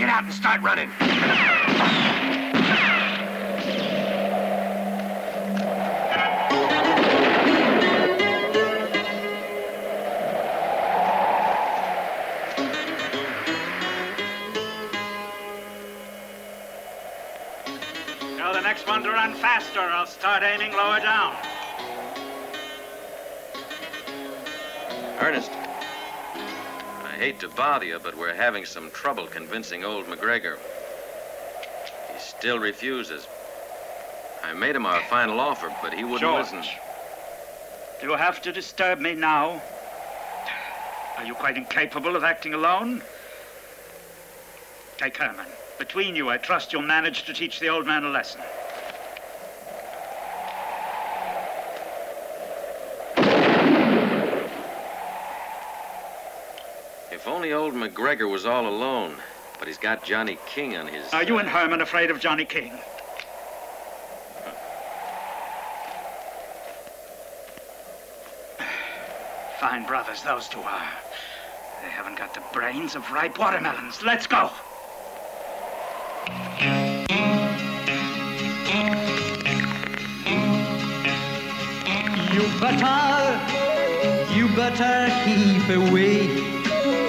Get out and start running. Tell the next one to run faster. I'll start aiming lower down. Ernest, I hate to bother you, but we're having some trouble convincing old McGregor. He still refuses. I made him our final offer, but he wouldn't listen. Do you have to disturb me now? Are you quite incapable of acting alone? Take Herman. Between you, I trust you'll manage to teach the old man a lesson. If only old McGregor was all alone, but he's got Johnny King on his... Are you and Herman afraid of Johnny King? Fine brothers, those two are. They haven't got the brains of ripe watermelons. Let's go! You better keep away.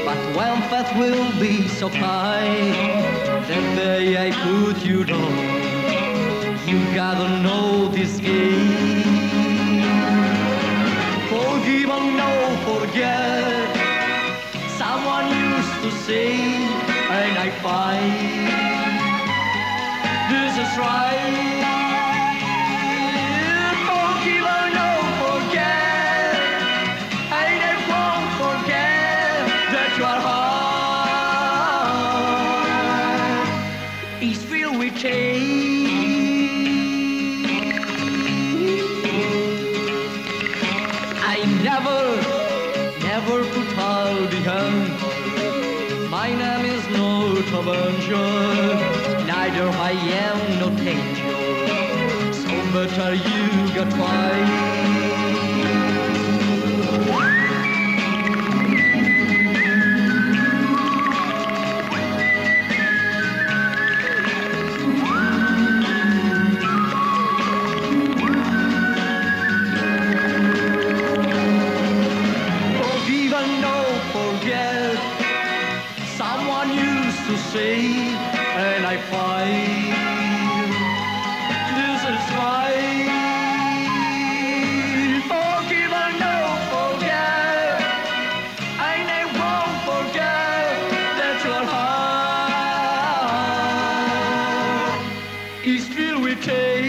But when faith will be so high, that day I put you down, you gotta know this game. Forgive and no forget, someone used to say, and I find this is right. Forgive and no forget, and I won't forget that your heart is filled with change. Never put all behind. My name is no avenger, neither I am no danger. So better you got fight. And I find this is right. Forgive and no forget, and I won't forget that your heart is filled with taste.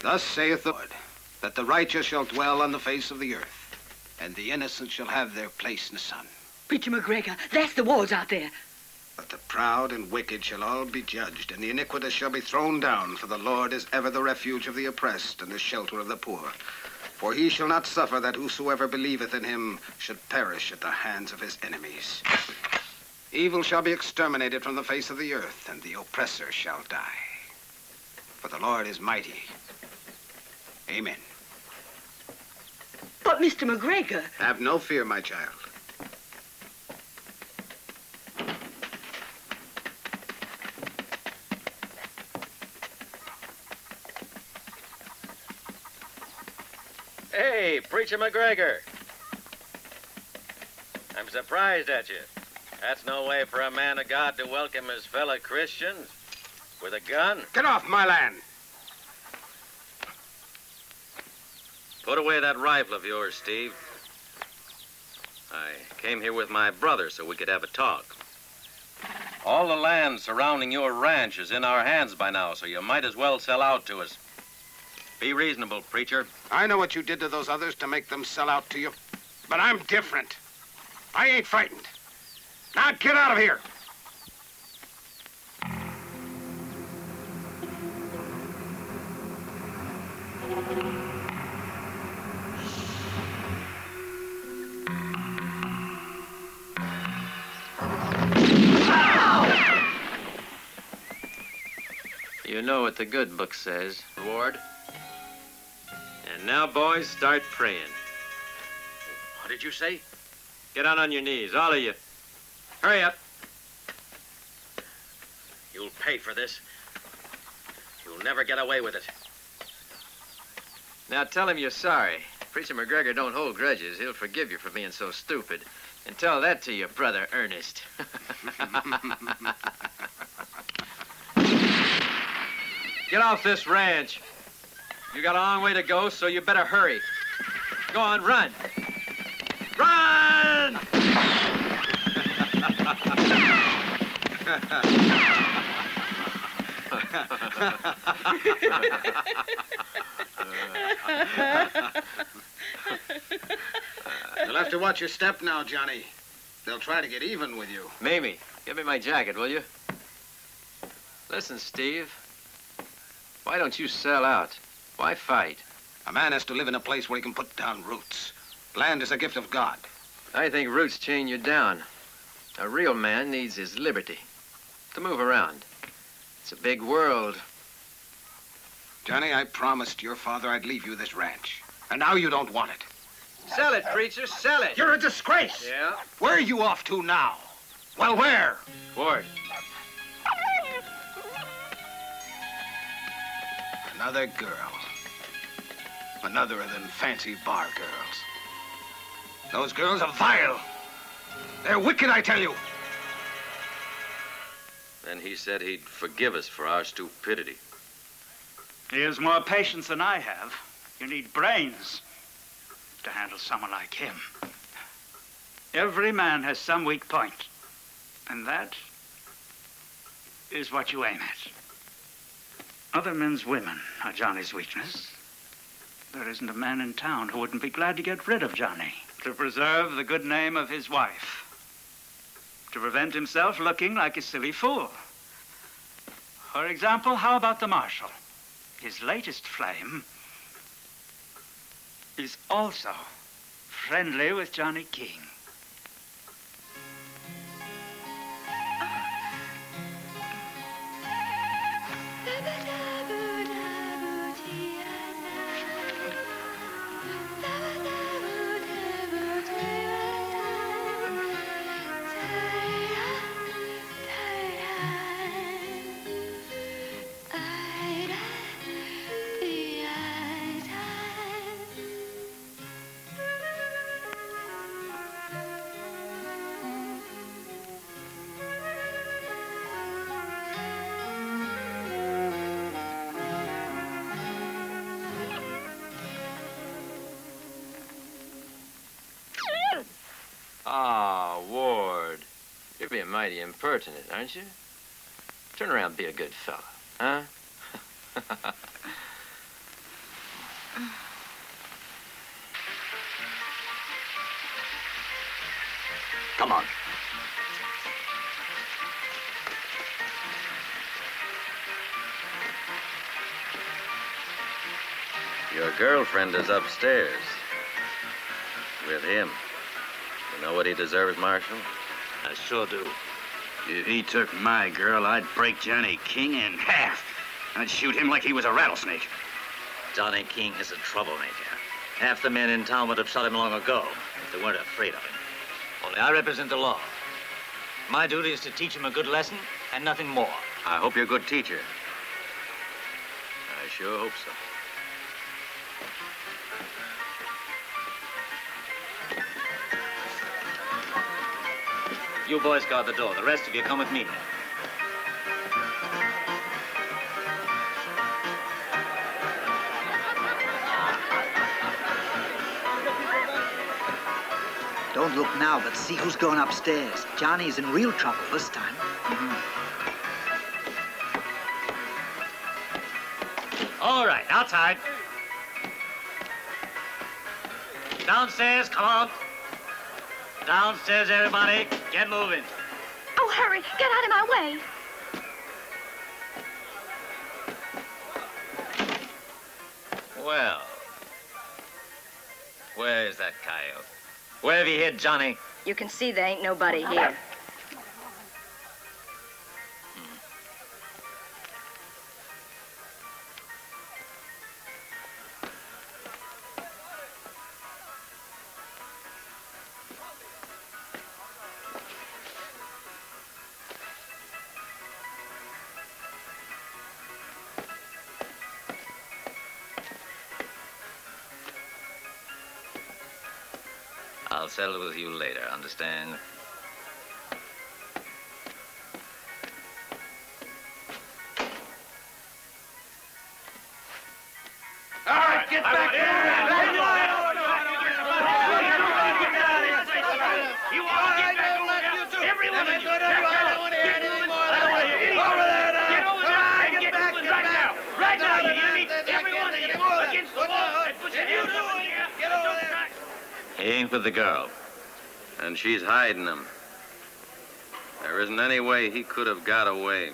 Thus saith the Lord, that the righteous shall dwell on the face of the earth, and the innocent shall have their place in the sun. Preacher McGregor, that's the walls out there. But the proud and wicked shall all be judged, and the iniquitous shall be thrown down, for the Lord is ever the refuge of the oppressed and the shelter of the poor. For he shall not suffer that whosoever believeth in him should perish at the hands of his enemies. Evil shall be exterminated from the face of the earth, and the oppressor shall die. For the Lord is mighty. Amen. But, Mr. McGregor... Have no fear, my child. Hey, Preacher McGregor. I'm surprised at you. That's no way for a man of God to welcome his fellow Christians. With a gun. Get off my land! Put away that rifle of yours, Steve. I came here with my brother so we could have a talk. All the land surrounding your ranch is in our hands by now, so you might as well sell out to us. Be reasonable, preacher. I know what you did to those others to make them sell out to you, but I'm different. I ain't frightened. Now get out of here. You know what the good book says, Ward. And And now, boys, start praying. What did you say? Get down on your knees, all of you. Hurry up. You'll pay for this. You'll never get away with it. Now tell him you're sorry. Preacher McGregor don't hold grudges. He'll forgive you for being so stupid. And tell that to your brother, Ernest. Get off this ranch. You got a long way to go, so you better hurry. Go on, run. Run! You'll have to watch your step now, Johnny. They'll try to get even with you. Mamie, give me my jacket, will you? Listen, Steve. Why don't you sell out? Why fight? A man has to live in a place where he can put down roots. Land is a gift of God. I think roots chain you down. A real man needs his liberty to move around. It's a big world. Johnny, I promised your father I'd leave you this ranch. And now you don't want it. Sell it, preacher, sell it. You're a disgrace. Yeah? Where are you off to now? Well, where? Ward. Another girl. Another of them fancy bar girls. Those girls are vile. They're wicked, I tell you. Then he said he'd forgive us for our stupidity. He has more patience than I have. You need brains to handle someone like him. Every man has some weak point, and that is what you aim at. Other men's women are Johnny's weakness. There isn't a man in town who wouldn't be glad to get rid of Johnny, to preserve the good name of his wife, to prevent himself looking like a silly fool. For example, how about the Marshal? His latest flame is also friendly with Johnny King. Ah, Ward. You're being mighty impertinent, aren't you? Turn around and be a good fella, huh? Come on. Your girlfriend is upstairs. With him. You know what he deserves, Marshal? I sure do. If he took my girl, I'd break Johnny King in half. I'd shoot him like he was a rattlesnake. Johnny King is a troublemaker. Half the men in town would have shot him long ago if they weren't afraid of him. Only I represent the law. My duty is to teach him a good lesson and nothing more. I hope you're a good teacher. I sure hope so. You boys guard the door. The rest of you come with me. Don't look now, but see who's going upstairs. Johnny's in real trouble this time. All right, outside. Downstairs, come on. Downstairs, everybody. Get moving. Oh, hurry. Get out of my way. Well, where's that coyote? Where have you hid Johnny? You can see there ain't nobody here. I'll settle with you later, understand? All right, get back here! You all get back over there! Everyone of you! Get over there! Get over there and get moving right now! Right now, you hear me? Everyone of you against the wall and put your hands up in the air! Get over there! He ain't with the girl. And she's hiding him. There isn't any way he could have got away.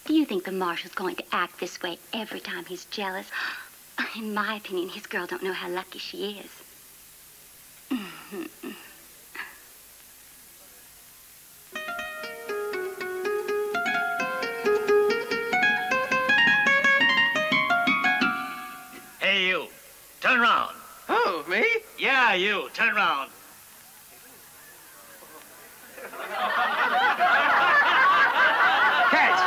Do you think the marshal's going to act this way every time he's jealous? In my opinion, his girl don't know how lucky she is. Hey, you. Turn around. Oh, me? Yeah, you. Turn around. Catch!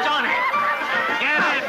Johnny! Get him!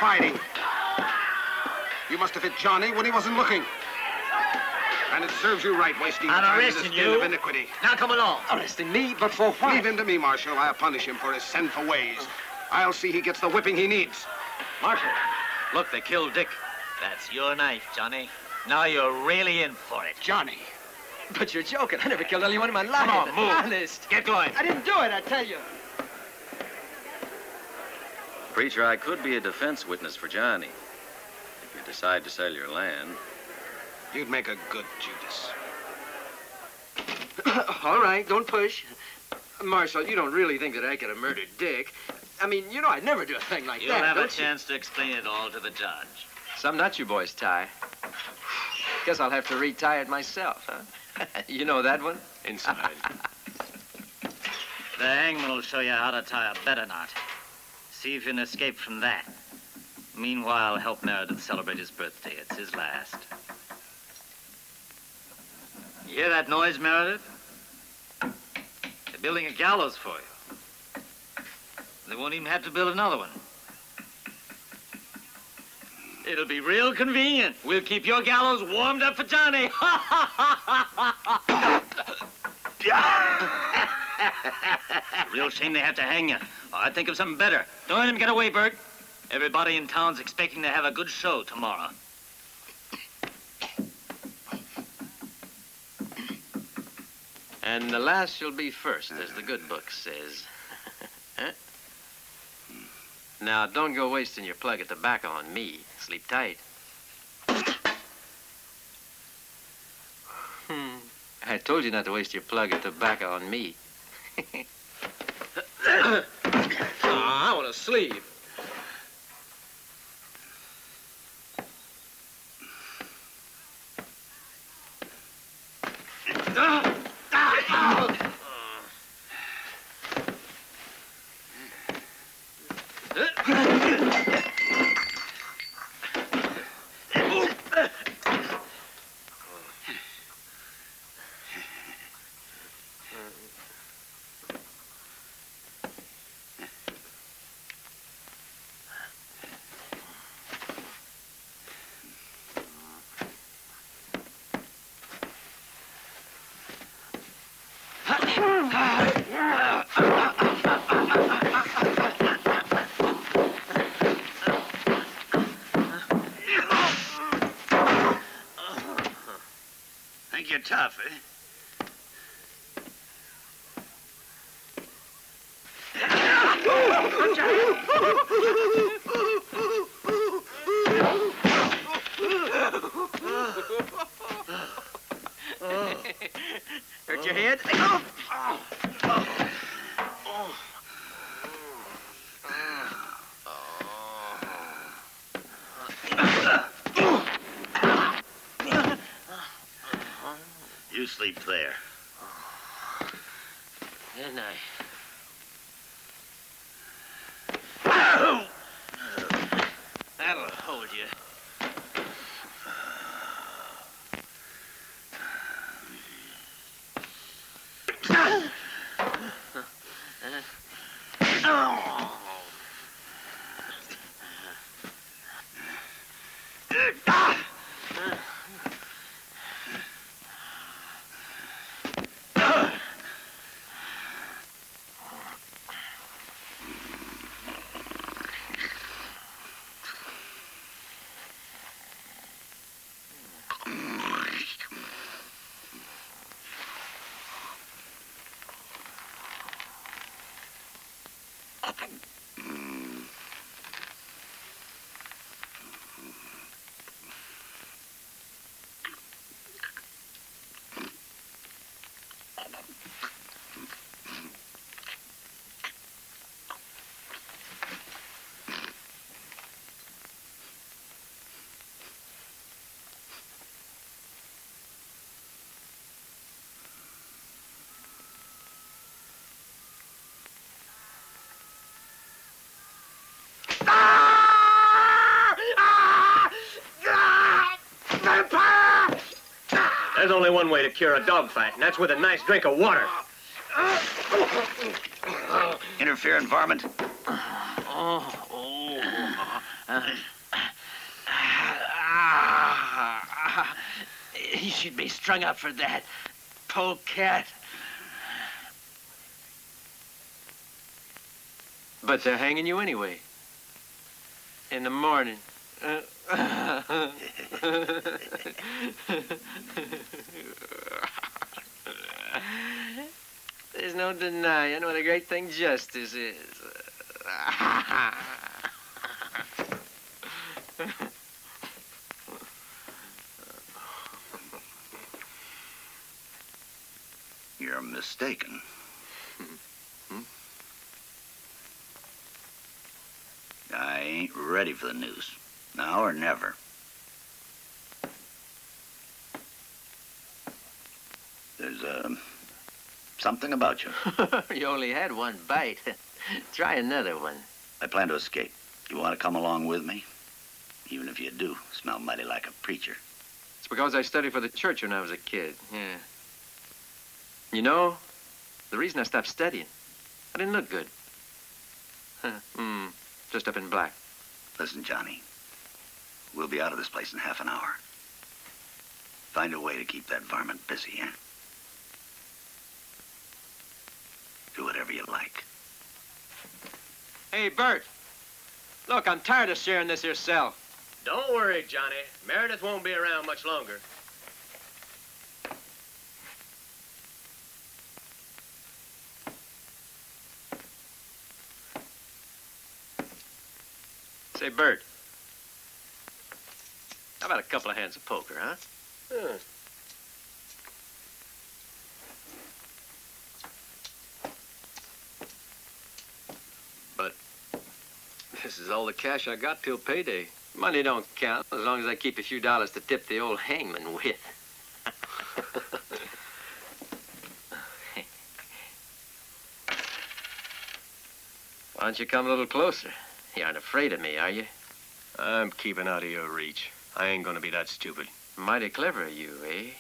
Fighting. You must have hit Johnny when he wasn't looking. And it serves you right, wasting your time in this den of iniquity. Now come along. Arresting me, but for what? Leave him to me, Marshal. I'll punish him for his sinful ways. I'll see he gets the whipping he needs. Marshal, look, they killed Dick. That's your knife, Johnny. Now you're really in for it. Johnny. But you're joking. I never killed anyone in my life. Come on, move. Honest. Get going. I didn't do it, I tell you. Preacher, I could be a defense witness for Johnny. If you decide to sell your land. You'd make a good Judas. All right, don't push. Marshal, you don't really think that I could have murdered Dick? I mean, you know I'd never do a thing like You'll that, have a don't you? chance to explain it all to the judge. Some nuts you boys tie. Guess I'll have to retie it myself, huh? You know that one? Inside. The hangman will show you how to tie a better knot. See if you can escape from that. Meanwhile, help Meredith celebrate his birthday. It's his last. You hear that noise, Meredith? They're building a gallows for you. They won't even have to build another one. It'll be real convenient. We'll keep your gallows warmed up for Johnny. Real shame they have to hang you. I think of something better. Don't let him get away, Bert. Everybody in town's expecting to have a good show tomorrow. And the last shall be first, as the good book says. Huh? Now, don't go wasting your plug of tobacco on me. Sleep tight. I told you not to waste your plug of tobacco on me. I want to sleep. Think you're tough, eh? Hurt your head? You sleep there. Good night. That'll hold you. There's only one way to cure a dog fight, and that's with a nice drink of water. Interfering varmint? He should be strung up for that. Polecat. But they're hanging you anyway. In the morning. There's no denying what a great thing justice is. You're mistaken. I ain't ready for the news. Now or never. There's, something about you. You only had one bite. Try another one. I plan to escape. You want to come along with me? Even if you do, smell mighty like a preacher. It's because I studied for the church when I was a kid, yeah. You know, the reason I stopped studying, I didn't look good. Dressed up in black. Listen, Johnny. We'll be out of this place in half an hour. Find a way to keep that varmint busy, eh? Do whatever you like. Hey, Bert. Look, I'm tired of sharing this here cell. Don't worry, Johnny. Meredith won't be around much longer. Say, Bert. How about a couple of hands of poker, huh? But this is all the cash I got till payday. Money don't count as long as I keep a few dollars to tip the old hangman with. Why don't you come a little closer? You aren't afraid of me, are you? I'm keeping out of your reach. I ain't gonna be that stupid. Mighty clever of you, eh?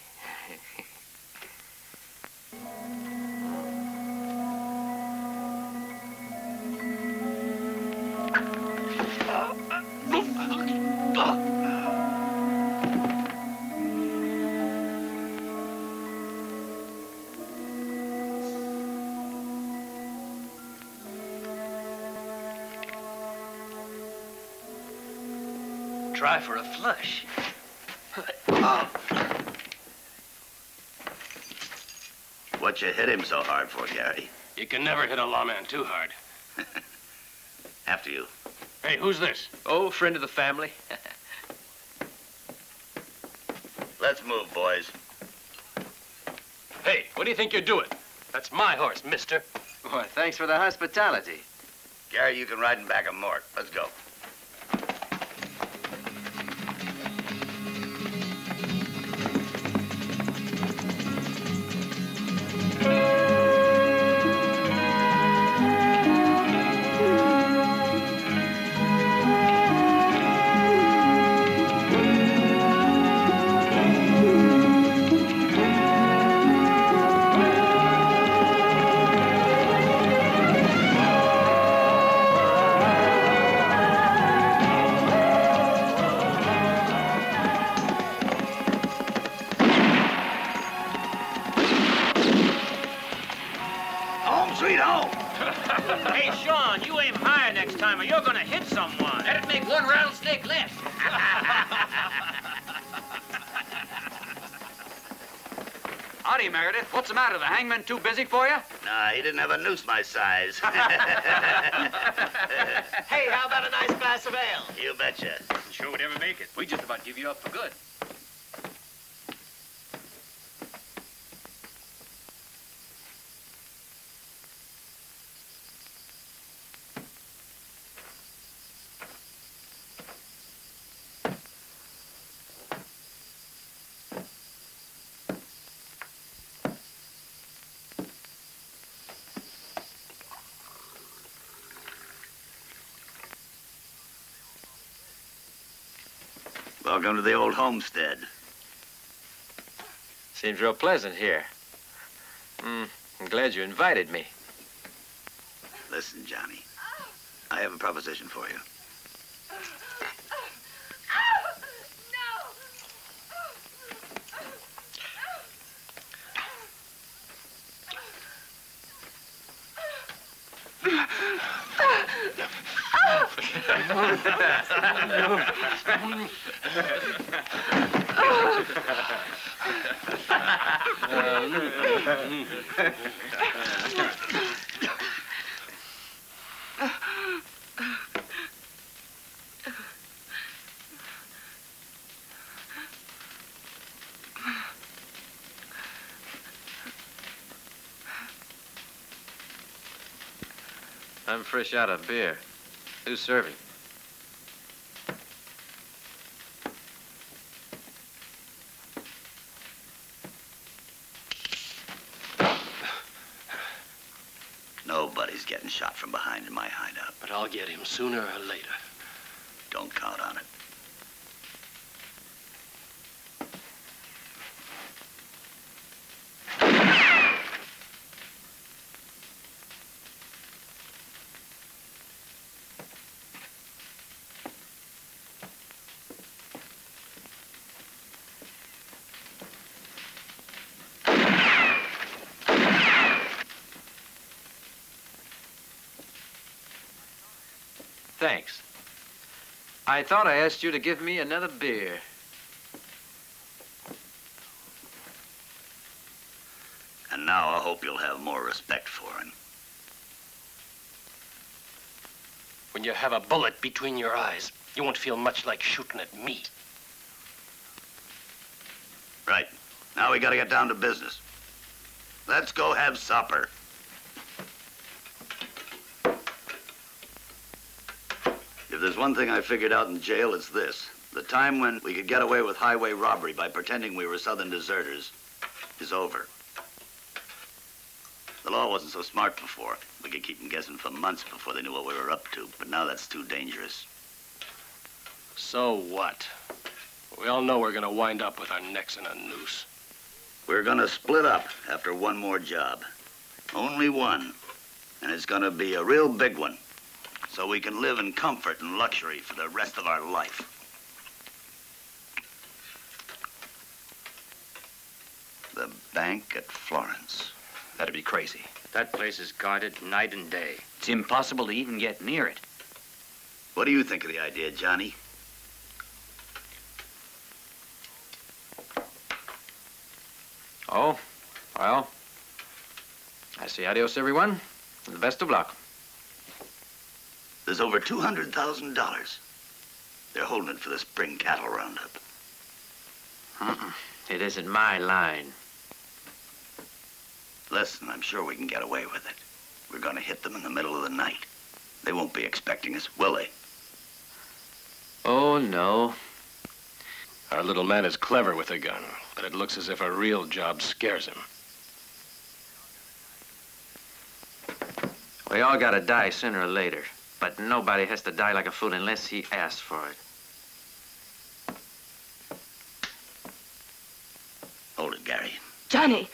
Try for a flush. What you hit him so hard for, Gary? You can never hit a lawman too hard. After you. Hey, who's this? Oh, friend of the family. Let's move, boys. Hey, what do you think you're doing? That's my horse, mister. Well, thanks for the hospitality. Gary, you can ride him back a mort. Let's go. Howdy, Meredith. What's the matter? The hangman too busy for you? Nah, he didn't have a noose my size. Hey, how about a nice glass of ale? You betcha. Sure would ever make it. We just about give you up for good. Welcome to the old homestead. Seems real pleasant here. I'm glad you invited me. Listen, Johnny. I have a proposition for you. I'm fresh out of beer. Who's serving? Nobody's getting shot from behind in my hideout. But I'll get him sooner or later. Don't count on it. Thanks. I thought I asked you to give me another beer. And now I hope you'll have more respect for him. When you have a bullet between your eyes, you won't feel much like shooting at me. Right. Now we gotta get down to business. Let's go have supper. If there's one thing I figured out in jail, it's this. The time when we could get away with highway robbery by pretending we were Southern deserters is over. The law wasn't so smart before. We could keep them guessing for months before they knew what we were up to, but now that's too dangerous. So what? We all know we're gonna wind up with our necks in a noose. We're gonna split up after one more job. Only one. And it's gonna be a real big one. So we can live in comfort and luxury for the rest of our life. The bank at Florence. That'd be crazy. That place is guarded night and day. It's impossible to even get near it. What do you think of the idea, Johnny? Oh, well, I say adios, everyone, and the best of luck. There's over $200,000. They're holding it for the spring cattle roundup. It isn't my line. Listen, I'm sure we can get away with it. We're gonna hit them in the middle of the night. They won't be expecting us, will they? Oh, no. Our little man is clever with a gun, but it looks as if a real job scares him. We all gotta die sooner or later, but nobody has to die like a fool unless he asks for it. Hold it, Gary. Johnny!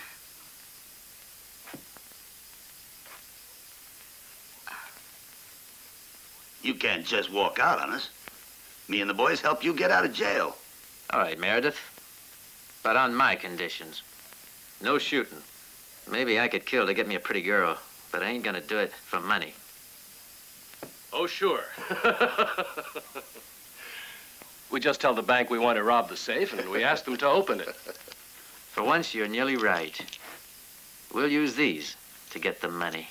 You can't just walk out on us. Me and the boys help you get out of jail. All right, Meredith, but on my conditions. No shooting. Maybe I could kill to get me a pretty girl, but I ain't gonna do it for money. Oh, sure. We just tell the bank we want to rob the safe, and we ask them to open it. For once, you're nearly right. We'll use these to get the money.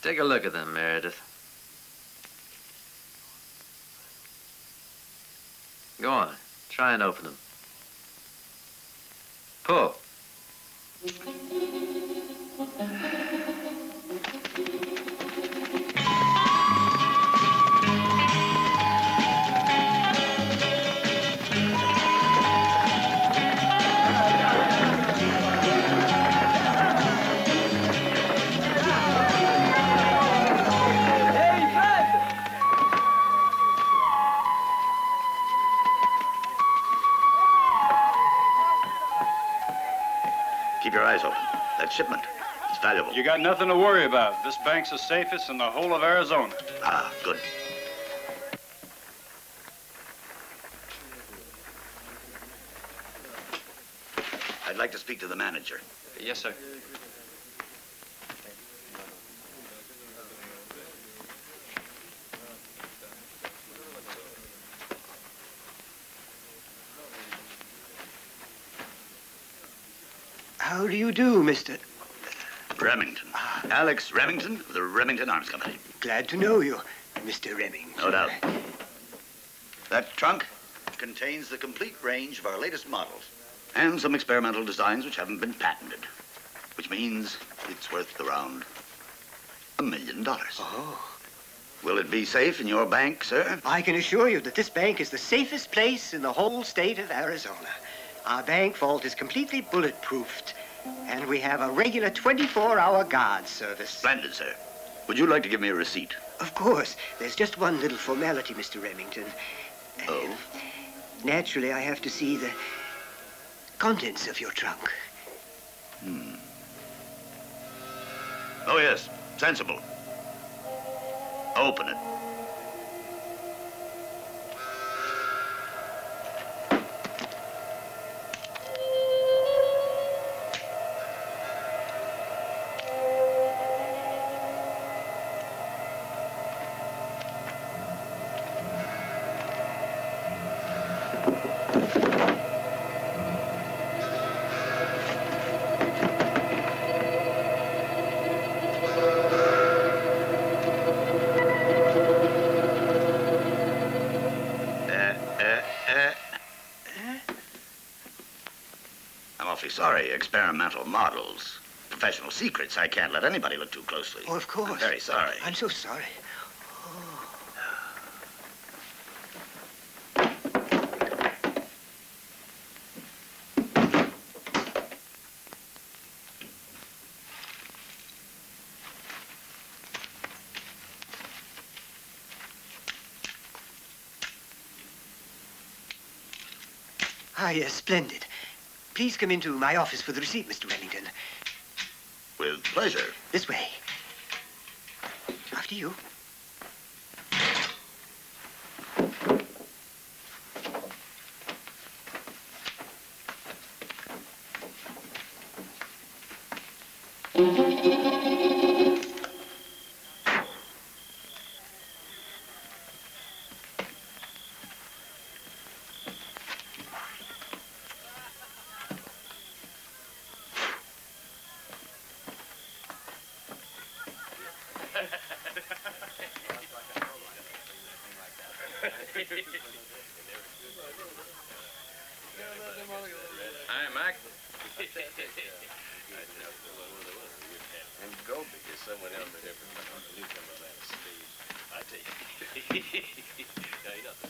Take a look at them, Meredith. Go on, try and open them. Pull. Keep your eyes open. That shipment, it's valuable. You got nothing to worry about. This bank's the safest in the whole of Arizona. Ah, good. I'd like to speak to the manager. Yes, sir. How do you do, Mr. Remington. Alex Remington of the Remington Arms Company. Glad to know you, Mr. Remington. No doubt. That trunk contains the complete range of our latest models and some experimental designs which haven't been patented, which means it's worth around $1 million. Oh. Will it be safe in your bank, sir? I can assure you that this bank is the safest place in the whole state of Arizona. Our bank vault is completely bulletproofed, and we have a regular 24-hour guard service. Splendid, sir. Would you like to give me a receipt? Of course. There's just one little formality, Mr. Remington. Oh? Naturally, I have to see the contents of your trunk. Oh, yes. Sensible. Open it. sorry. Experimental models. Professional secrets. I can't let anybody look too closely. Oh, of course. I'm very sorry. I'm so sorry. Ah, yes, splendid. Please come into my office for the receipt, Mr. Wellington. With pleasure. This way. After you. Hi, Mac. And go because someone else is different from the newcomer that stage. I tell you.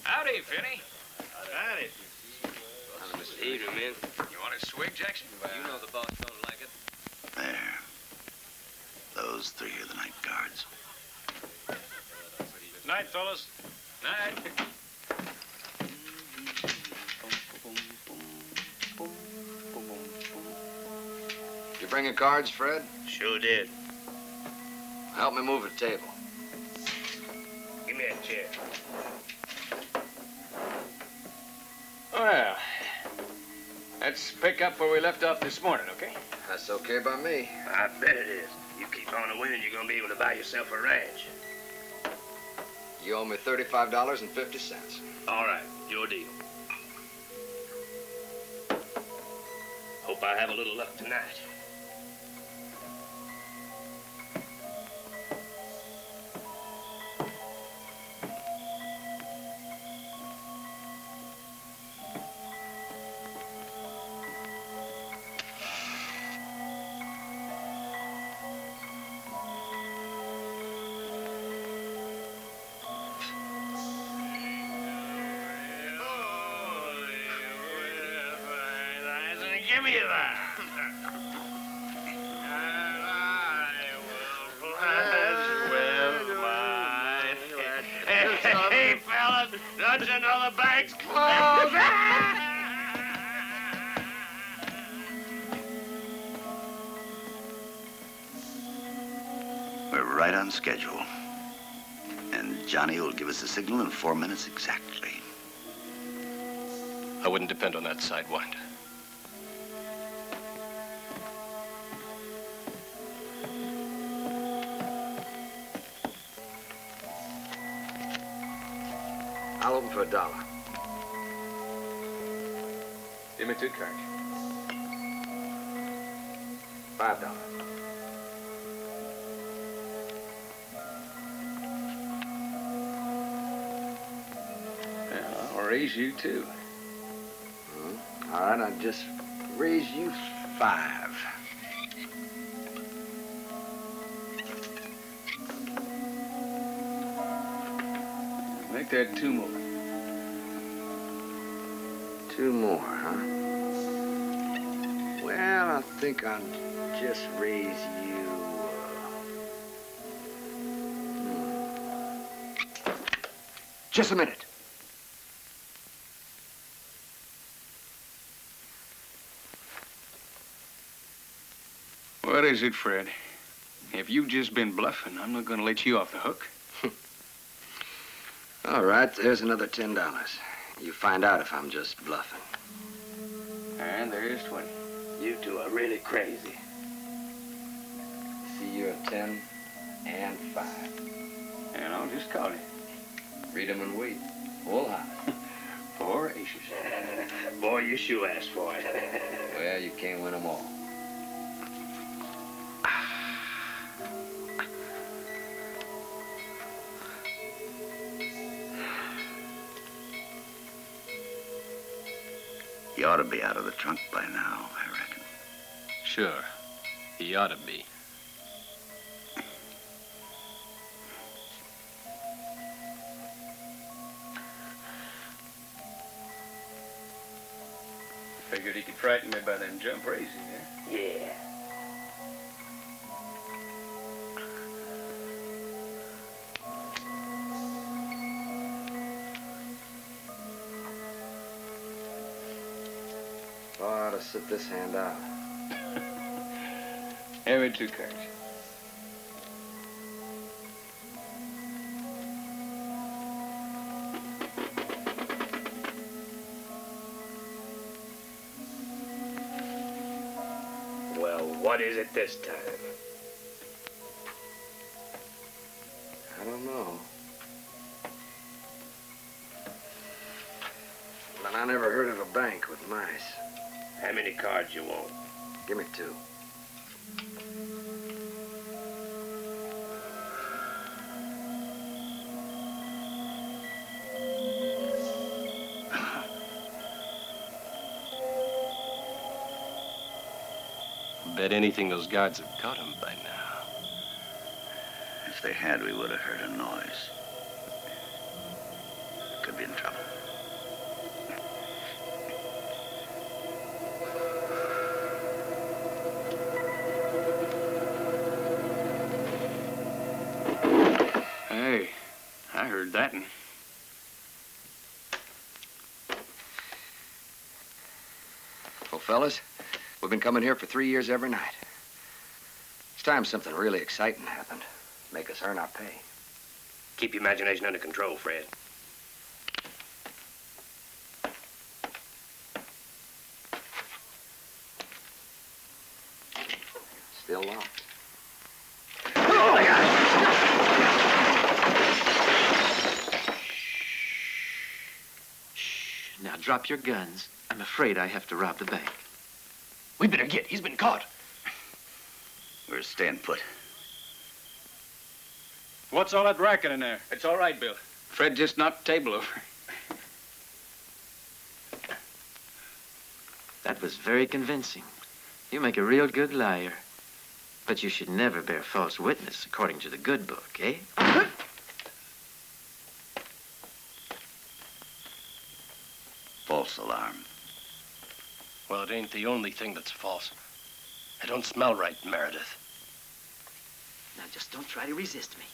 Howdy, Finney. Howdy. Evening, man. You want a swig, Jackson? You know the boss don't like it. There. Those three are the night guards. Night, fellas. Night. You bringing cards, Fred? Sure did. Help me move the table. Give me a chair. Well, let's pick up where we left off this morning, okay? That's okay by me. I bet it is. You keep on winning, you're gonna be able to buy yourself a ranch. You owe me $35.50. All right, your deal. Hope I have a little luck tonight. Give me that. And I will pledge with mine. Hey, fellas, don't you know the bank's closed? We're right on schedule. And Johnny will give us a signal in 4 minutes exactly. I wouldn't depend on that sidewinder. I'll open for $1. Give me 2 cards. $5. Well, I'll raise you, too. All right, I'll just raise you 5. Make that 2 more. 2 more, huh? Well, I think I'll just raise you... Just a minute. What is it, Fred? If you've just been bluffing, I'm not going to let you off the hook. All right, there's another $10. You find out if I'm just bluffing. And there's 20. You two are really crazy. See you at 10 and 5. And I'll just call it. Read 'em and wait. Full high. 4 aces. Boy, you sure asked for it. Well, you can't win 'em all. You ought to be out of the trunk by now, I reckon. Sure. He ought to be. Figured he could frighten me by them jump raising, eh? Yeah. Oh, I ought to sit this hand out. Hand me 2 cards. Well, what is it this time? I don't know. But I never heard of a bank with mice. How many cards you want? Give me 2. Bet anything those guards have caught him by now. If they had, we would have heard a noise. Could be in trouble. Hey, I heard that. Well, fellas, we've been coming here for 3 years every night. It's time something really exciting happened. Make us earn our pay. Keep your imagination under control, Fred. Still locked. Oh, my God! Now drop your guns. I'm afraid I have to rob the bank. We better get. He's been caught. We're staying put. What's all that racket in there? It's all right, Bill. Fred just knocked the table over. That was very convincing. You make a real good liar. But you should never bear false witness according to the good book, eh? False alarm. Well, it ain't the only thing that's false. I don't smell right, Meredith. Now, just don't try to resist me.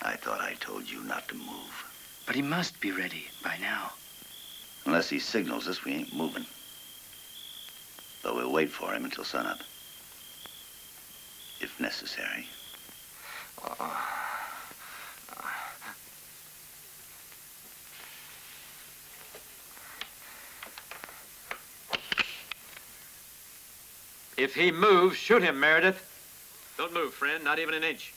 I thought I told you not to move. But he must be ready by now. Unless he signals us, we ain't moving. But we'll wait for him until sunup. If necessary. If he moves, shoot him, Meredith. Don't move, friend, not even an inch.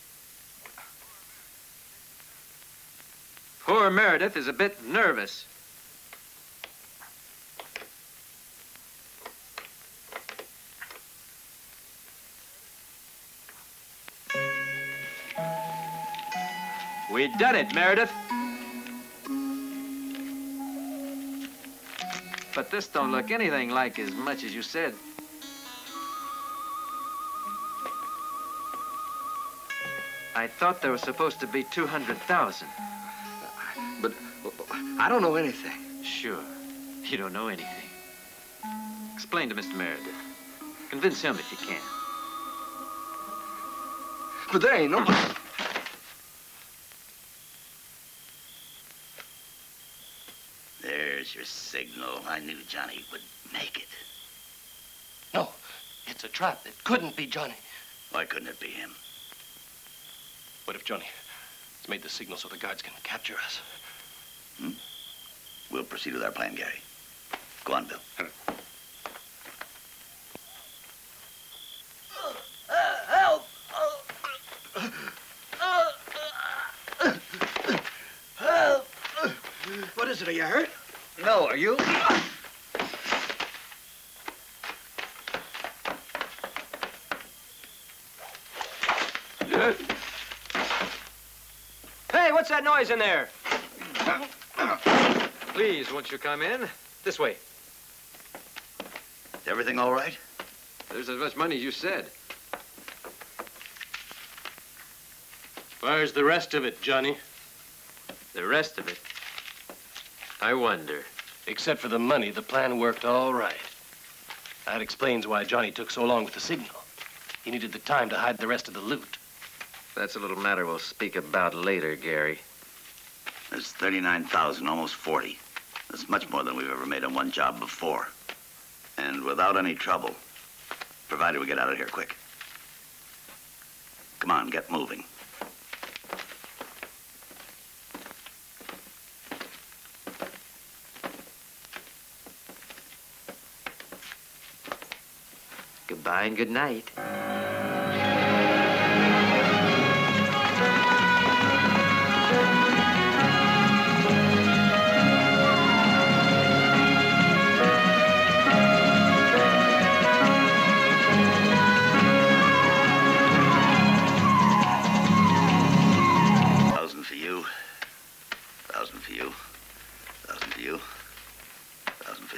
Poor Meredith is a bit nervous. We done it, Meredith. But this don't look anything like as much as you said. I thought there was supposed to be 200,000. But I don't know anything. Sure, you don't know anything. Explain to Mr. Meredith. Convince him if you can. But there ain't no... There's your signal. I knew Johnny would make it. No, it's a trap. It couldn't be Johnny. Why couldn't it be him? What if Johnny has made the signal so the guards can capture us? We'll proceed with our plan, Gary. Go on, Bill. Help! Help! What is it? Are you hurt? No, are you? that noise in there? Please, won't you come in? This way. Is everything all right? There's as much money as you said. Where's the rest of it, Johnny? The rest of it? I wonder. Except for the money, the plan worked all right. That explains why Johnny took so long with the signal. He needed the time to hide the rest of the loot. That's a little matter we'll speak about later, Gary. There's 39,000, almost 40. That's much more than we've ever made on one job before. And without any trouble, provided we get out of here quick. Come on, get moving. Goodbye and good night.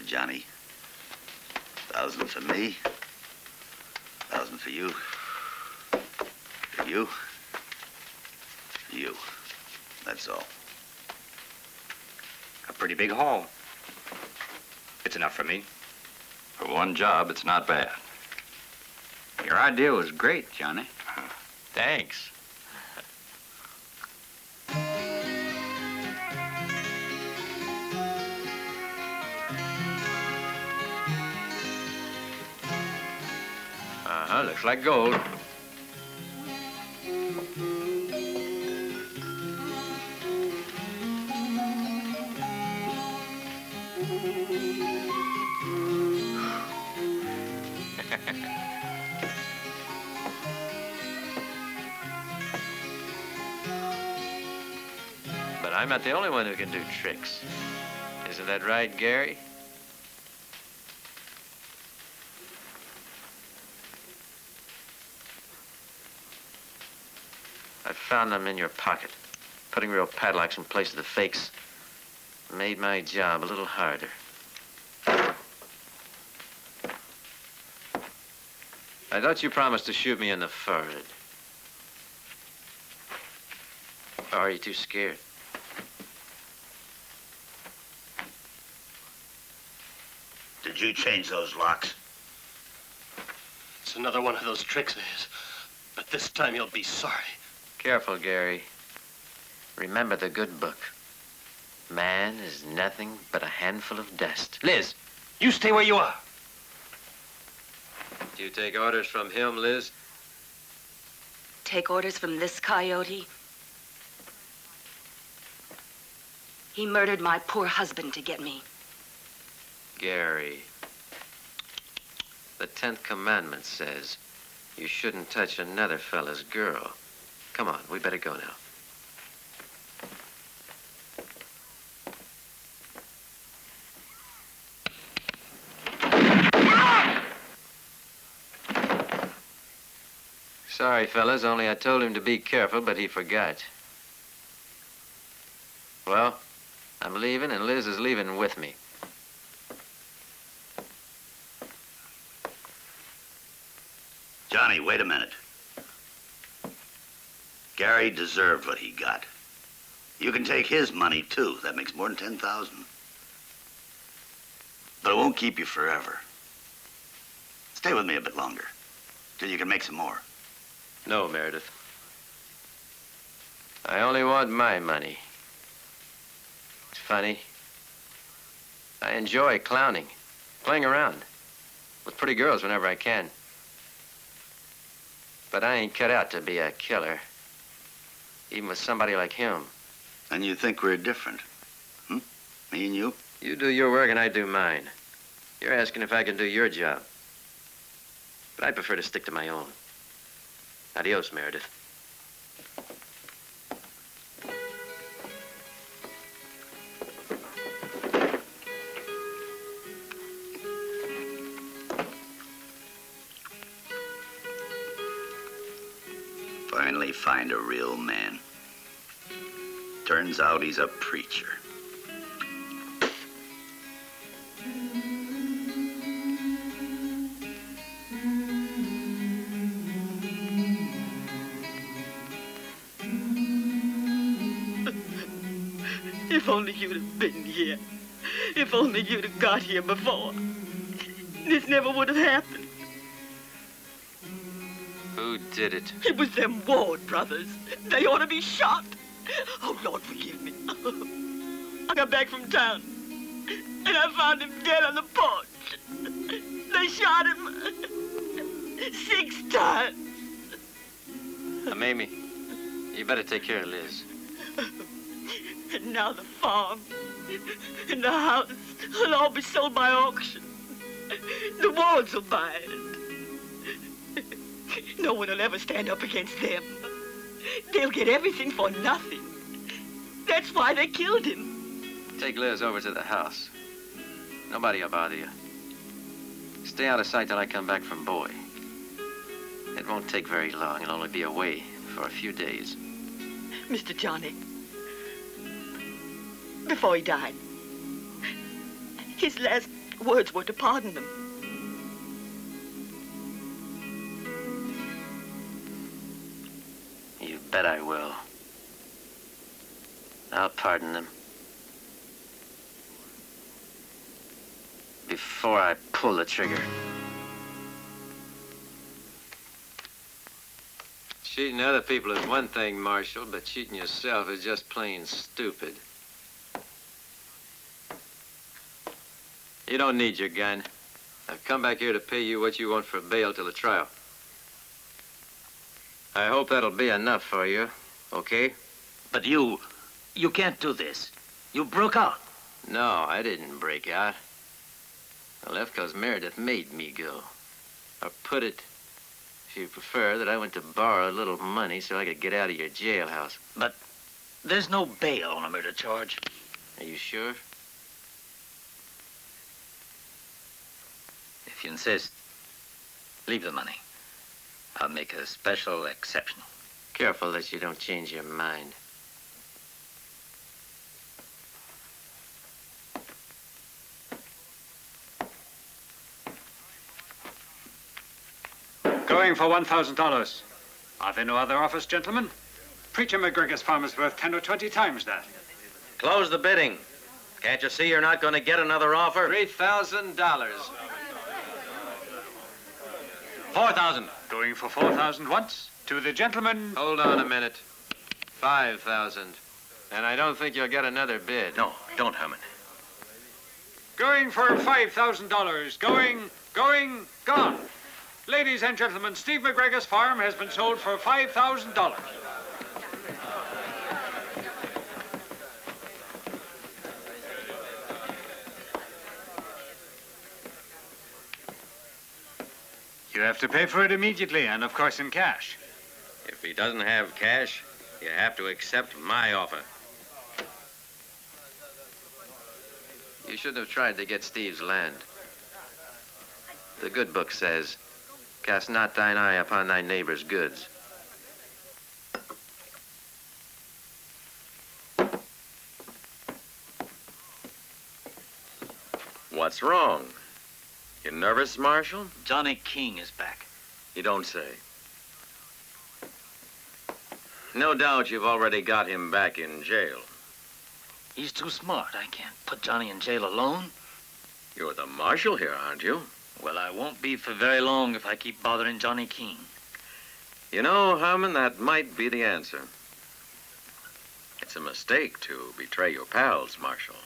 Johnny. 1,000 for me. 1,000 for you. For you. For you. That's all. A pretty big haul. It's enough for me. For one job, it's not bad. Your idea was great, Johnny. Thanks. Looks like gold. But I'm not the only one who can do tricks. Isn't that right, Gary? I found them in your pocket. Putting real padlocks in place of the fakes made my job a little harder. I thought you promised to shoot me in the forehead. Or are you too scared? Did you change those locks? It's another one of those tricks of his. But this time you'll be sorry. Careful, Gary. Remember the good book. Man is nothing but a handful of dust. Liz, you stay where you are. Do you take orders from him, Liz? Take orders from this coyote? He murdered my poor husband to get me. Gary, the 10th commandment says you shouldn't touch another fella's girl. Come on, we better go now. Sorry, fellas, only I told him to be careful, but he forgot. Well, I'm leaving, and Liz is leaving with me. Johnny, wait a minute. Gary deserved what he got. You can take his money, too. That makes more than 10,000. But it won't keep you forever. Stay with me a bit longer, till you can make some more. No, Meredith. I only want my money. It's funny. I enjoy clowning, playing around with pretty girls whenever I can. But I ain't cut out to be a killer. Even with somebody like him. And you think we're different? Hmm? Me and you? You do your work and I do mine. You're asking if I can do your job. But I prefer to stick to my own. Adios, Meredith. Finally find a real man. Turns out he's a preacher. If only you'd have been here. If only you'd have got here before. This never would have happened. Who did it? It was them Ward brothers. They ought to be shot. Oh, Lord, forgive me. I got back from town, and I found him dead on the porch. They shot him 6 times. Mamie, you better take care of Liz. And now the farm and the house will all be sold by auction. The Wards will buy it. No one will ever stand up against them. They'll get everything for nothing. That's why they killed him. Take Liz over to the house. Nobody will bother you. Stay out of sight till I come back from Boy. It won't take very long. I'll only be away for a few days. Mr. Johnny, before he died, his last words were to pardon them. You bet I will. I'll pardon them. Before I pull the trigger. Cheating other people is one thing, Marshal, but cheating yourself is just plain stupid. You don't need your gun. I've come back here to pay you what you want for bail till the trial. I hope that'll be enough for you, okay? But you can't do this. You broke out. No, I didn't break out. I left because Meredith made me go. Or put it, if you prefer, that I went to borrow a little money so I could get out of your jailhouse. But there's no bail on a murder charge. Are you sure? If you insist, leave the money. I'll make a special exception. Careful that you don't change your mind. Going for $1,000. Are there no other offers, gentlemen? Preacher McGregor's farm is worth 10 or 20 times that. Close the bidding. Can't you see you're not going to get another offer? $3,000. 4,000. Going for 4,000 once. To the gentleman. Hold on a minute. 5,000. And I don't think you'll get another bid. No, don't, Herman. Going for $5,000. Going, gone. Ladies and gentlemen, Steve McGregor's farm has been sold for $5,000. You have to pay for it immediately, and of course in cash. If he doesn't have cash, you have to accept my offer. You shouldn't have tried to get Steve's land. The good book says, cast not thine eye upon thy neighbor's goods. What's wrong? You nervous, Marshal? Johnny King is back. You don't say. No doubt you've already got him back in jail. He's too smart. I can't put Johnny in jail alone. You're the marshal here, aren't you? Well, I won't be for very long if I keep bothering Johnny King. You know, Harmon, that might be the answer. It's a mistake to betray your pals, Marshal.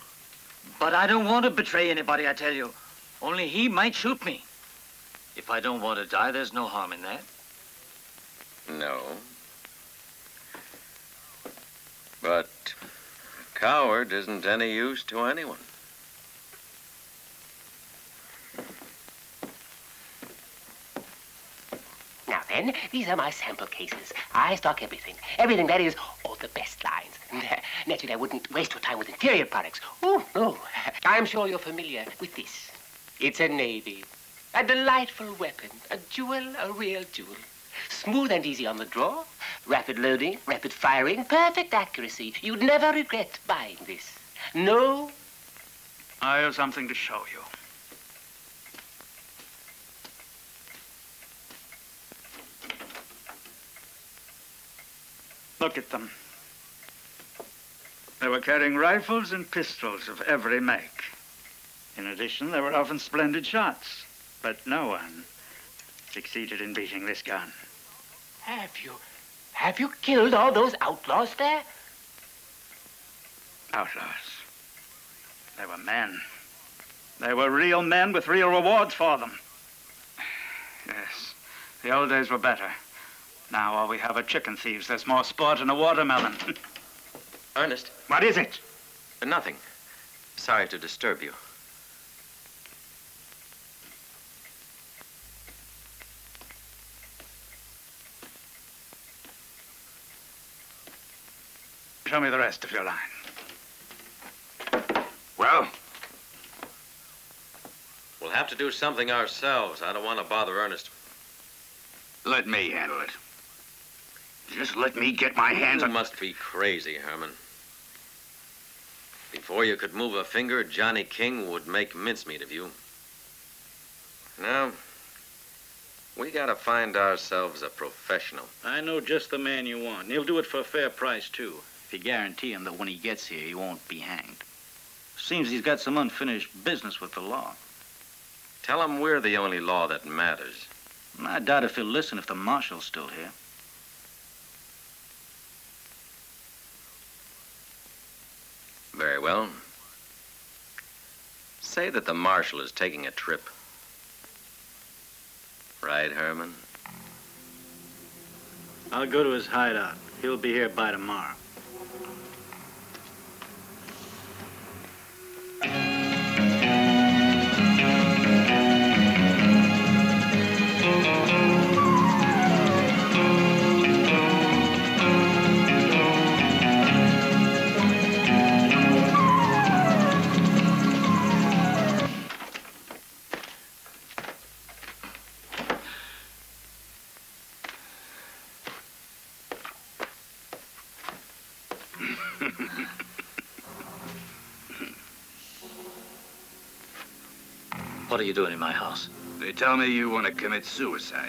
But I don't want to betray anybody, I tell you. Only he might shoot me. If I don't want to die, there's no harm in that. No. But a coward isn't any use to anyone. Now then, these are my sample cases. I stock everything. Everything, that is, all the best lines. Naturally, I wouldn't waste your time with inferior products. Oh, no. I'm sure you're familiar with this. It's a navy. A delightful weapon. A jewel, a real jewel. Smooth and easy on the draw. Rapid loading, rapid firing, perfect accuracy. You'd never regret buying this. No? I have something to show you. Look at them. They were carrying rifles and pistols of every make. In addition, they were often splendid shots, but no one succeeded in beating this gun. Have you killed all those outlaws there? Outlaws. They were men. They were real men with real rewards for them. Yes, the old days were better. Now all we have are chicken thieves. There's more sport in a watermelon. Ernest. What is it? Nothing. Sorry to disturb you. Show me the rest of your line. Well? We'll have to do something ourselves. I don't want to bother Ernest. Let me handle it. Just let me get my hands on... You must be crazy, Herman. Before you could move a finger, Johnny King would make mincemeat of you. Now, we gotta find ourselves a professional. I know just the man you want. And he'll do it for a fair price, too. If you guarantee him that when he gets here, he won't be hanged. Seems he's got some unfinished business with the law. Tell him we're the only law that matters. I doubt if he'll listen if the marshal's still here. Very well. Say that the marshal is taking a trip. Right, Herman? I'll go to his hideout. He'll be here by tomorrow. What are you doing in my house? They tell me you want to commit suicide.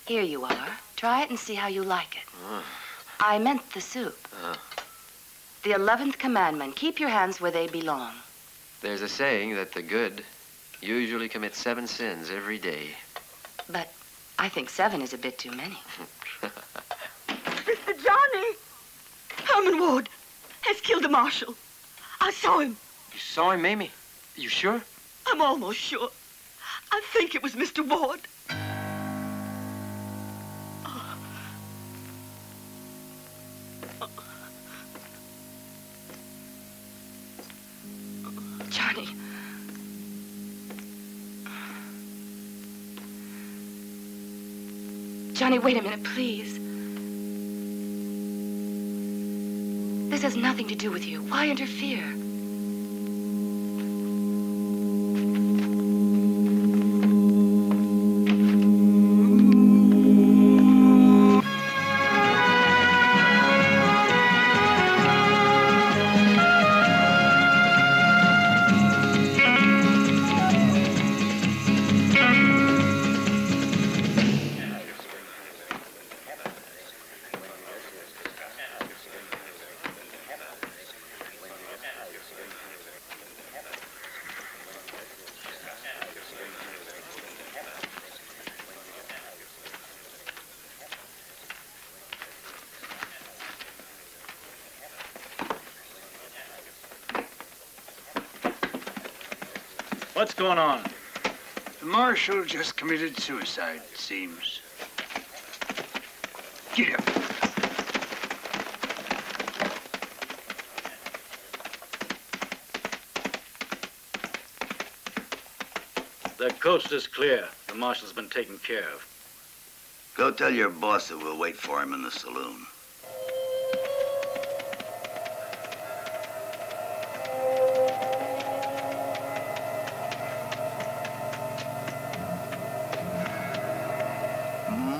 Here you are. Try it and see how you like it. I meant the soup. The 11th commandment, keep your hands where they belong. There's a saying that the good usually commit 7 sins every day. But I think 7 is a bit too many. Mr. Johnny! Herman Ward has killed the marshal. I saw him. You saw him, Mamie? You sure? I'm almost sure. I think it was Mr. Ward. Johnny. Johnny, wait a minute, please. This has nothing to do with you. Why interfere? What's going on? The marshal just committed suicide, it seems. Get up. The coast is clear. The marshal's been taken care of. Go tell your boss that we'll wait for him in the saloon.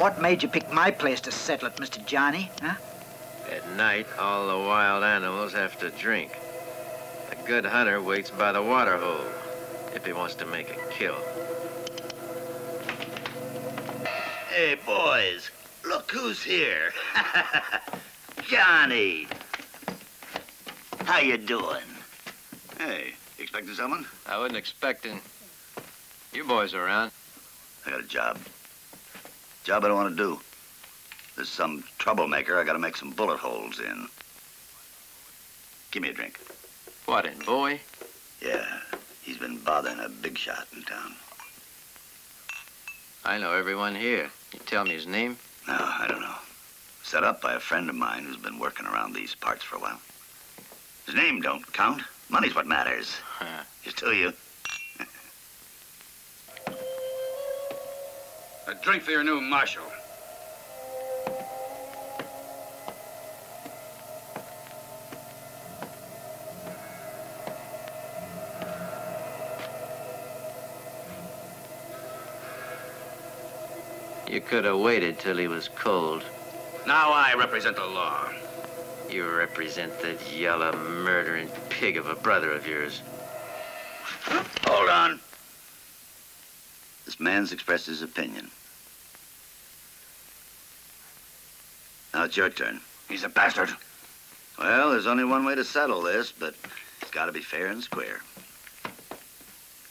what made you pick my place to settle it, Mr. Johnny, huh? At night, all the wild animals have to drink. A good hunter waits by the water hole if he wants to make a kill. Hey, boys, look who's here. Johnny. How you doing? Hey, you expecting someone? I wasn't expecting you boys around. I got a job. Job I don't want to do. There's some troublemaker I got to make some bullet holes in. Give me a drink. What, in boy? Yeah, he's been bothering a big shot in town. I know everyone here. You tell me his name? No, I don't know. Set up by a friend of mine who's been working around these parts for a while. His name don't count. Money's what matters. Just to you. A drink for your new marshal. You could have waited till he was cold. Now I represent the law. You represent that yellow, murdering pig of a brother of yours. Hold on. This man's expressed his opinion. Now it's your turn. He's a bastard. Well, there's only one way to settle this, but it's got to be fair and square.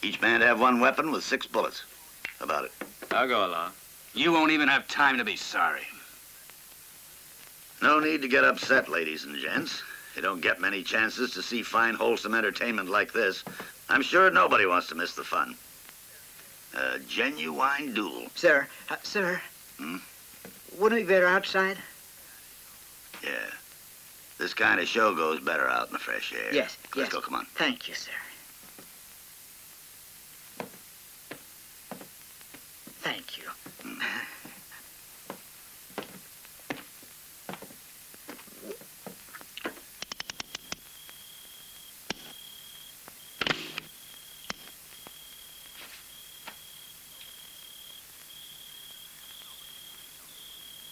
Each man have one weapon with 6 bullets. How about it? I'll go along. You won't even have time to be sorry. No need to get upset, ladies and gents. You don't get many chances to see fine, wholesome entertainment like this. I'm sure nobody wants to miss the fun. A genuine duel. Sir, sir. Wouldn't it be better outside? Yeah. This kind of show goes better out in the fresh air. Yes, Let's go, come on. Thank you, sir. Thank you.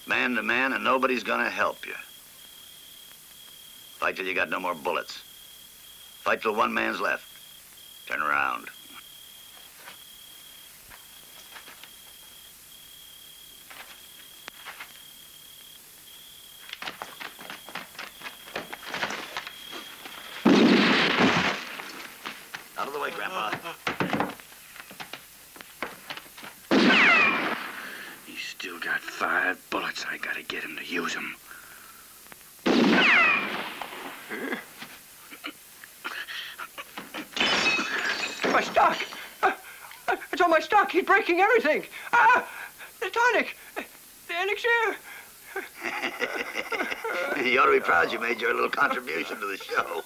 Man to man, and nobody's gonna help you. Fight till you got no more bullets. Fight till one man's left. Turn around. Out of the way, Grandpa. He's still got 5 bullets. I gotta get him to use them. My stock! It's on my stock. He's breaking everything. The tonic! The elixir! You ought to be proud you made your little contribution to the show.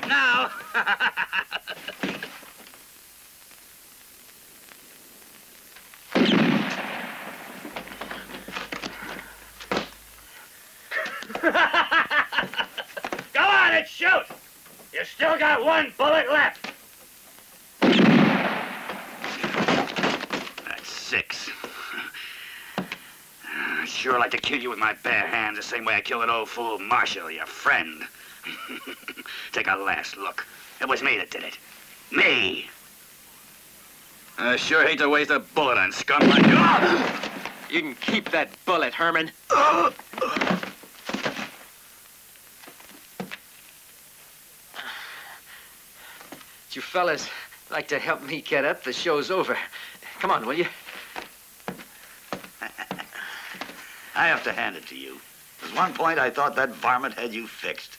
Now. Go on and shoot! You still got 1 bullet left. That's 6. I'd sure like to kill you with my bare hands the same way I killed that old fool Marshall, your friend. Take a last look. It was me that did it. Me! I sure hate to waste a bullet on scum like you. You can keep that bullet, Herman. You fellas like to help me get up? The show's over. Come on, will you? I have to hand it to you. There's one point I thought that varmint had you fixed.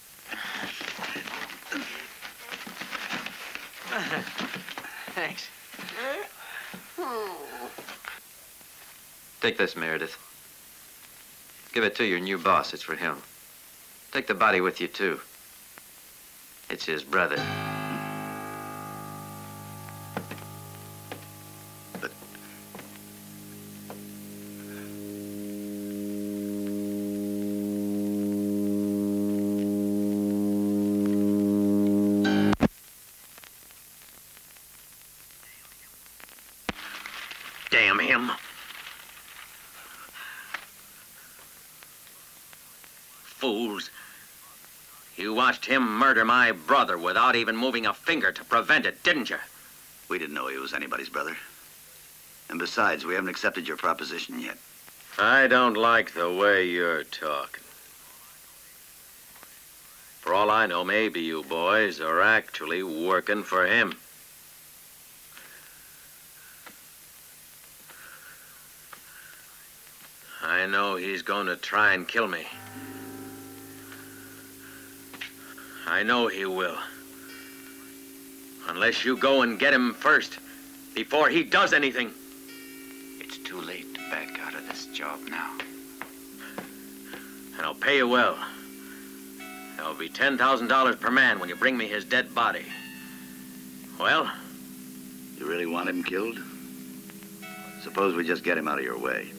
Thanks. Take this, Meredith. Give it to your new boss. It's for him. Take the body with you, too. It's his brother. Damn him. Fools. You watched him murder my brother without even moving a finger to prevent it, didn't you? We didn't know he was anybody's brother. And besides, we haven't accepted your proposition yet. I don't like the way you're talking. For all I know, maybe you boys are actually working for him. I know he's going to try and kill me. I know he will. Unless you go and get him first, before he does anything. It's too late to back out of this job now. And I'll pay you well. That'll be $10,000 per man when you bring me his dead body. Well? You really want him killed? Suppose we just get him out of your way.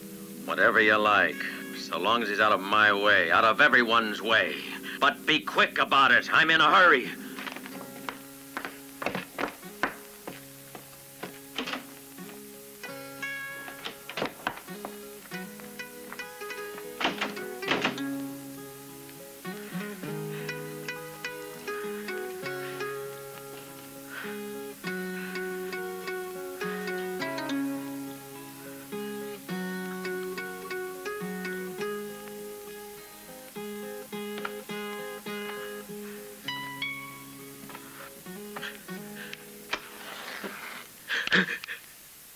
Whatever you like, so long as he's out of my way, out of everyone's way. But be quick about it. I'm in a hurry.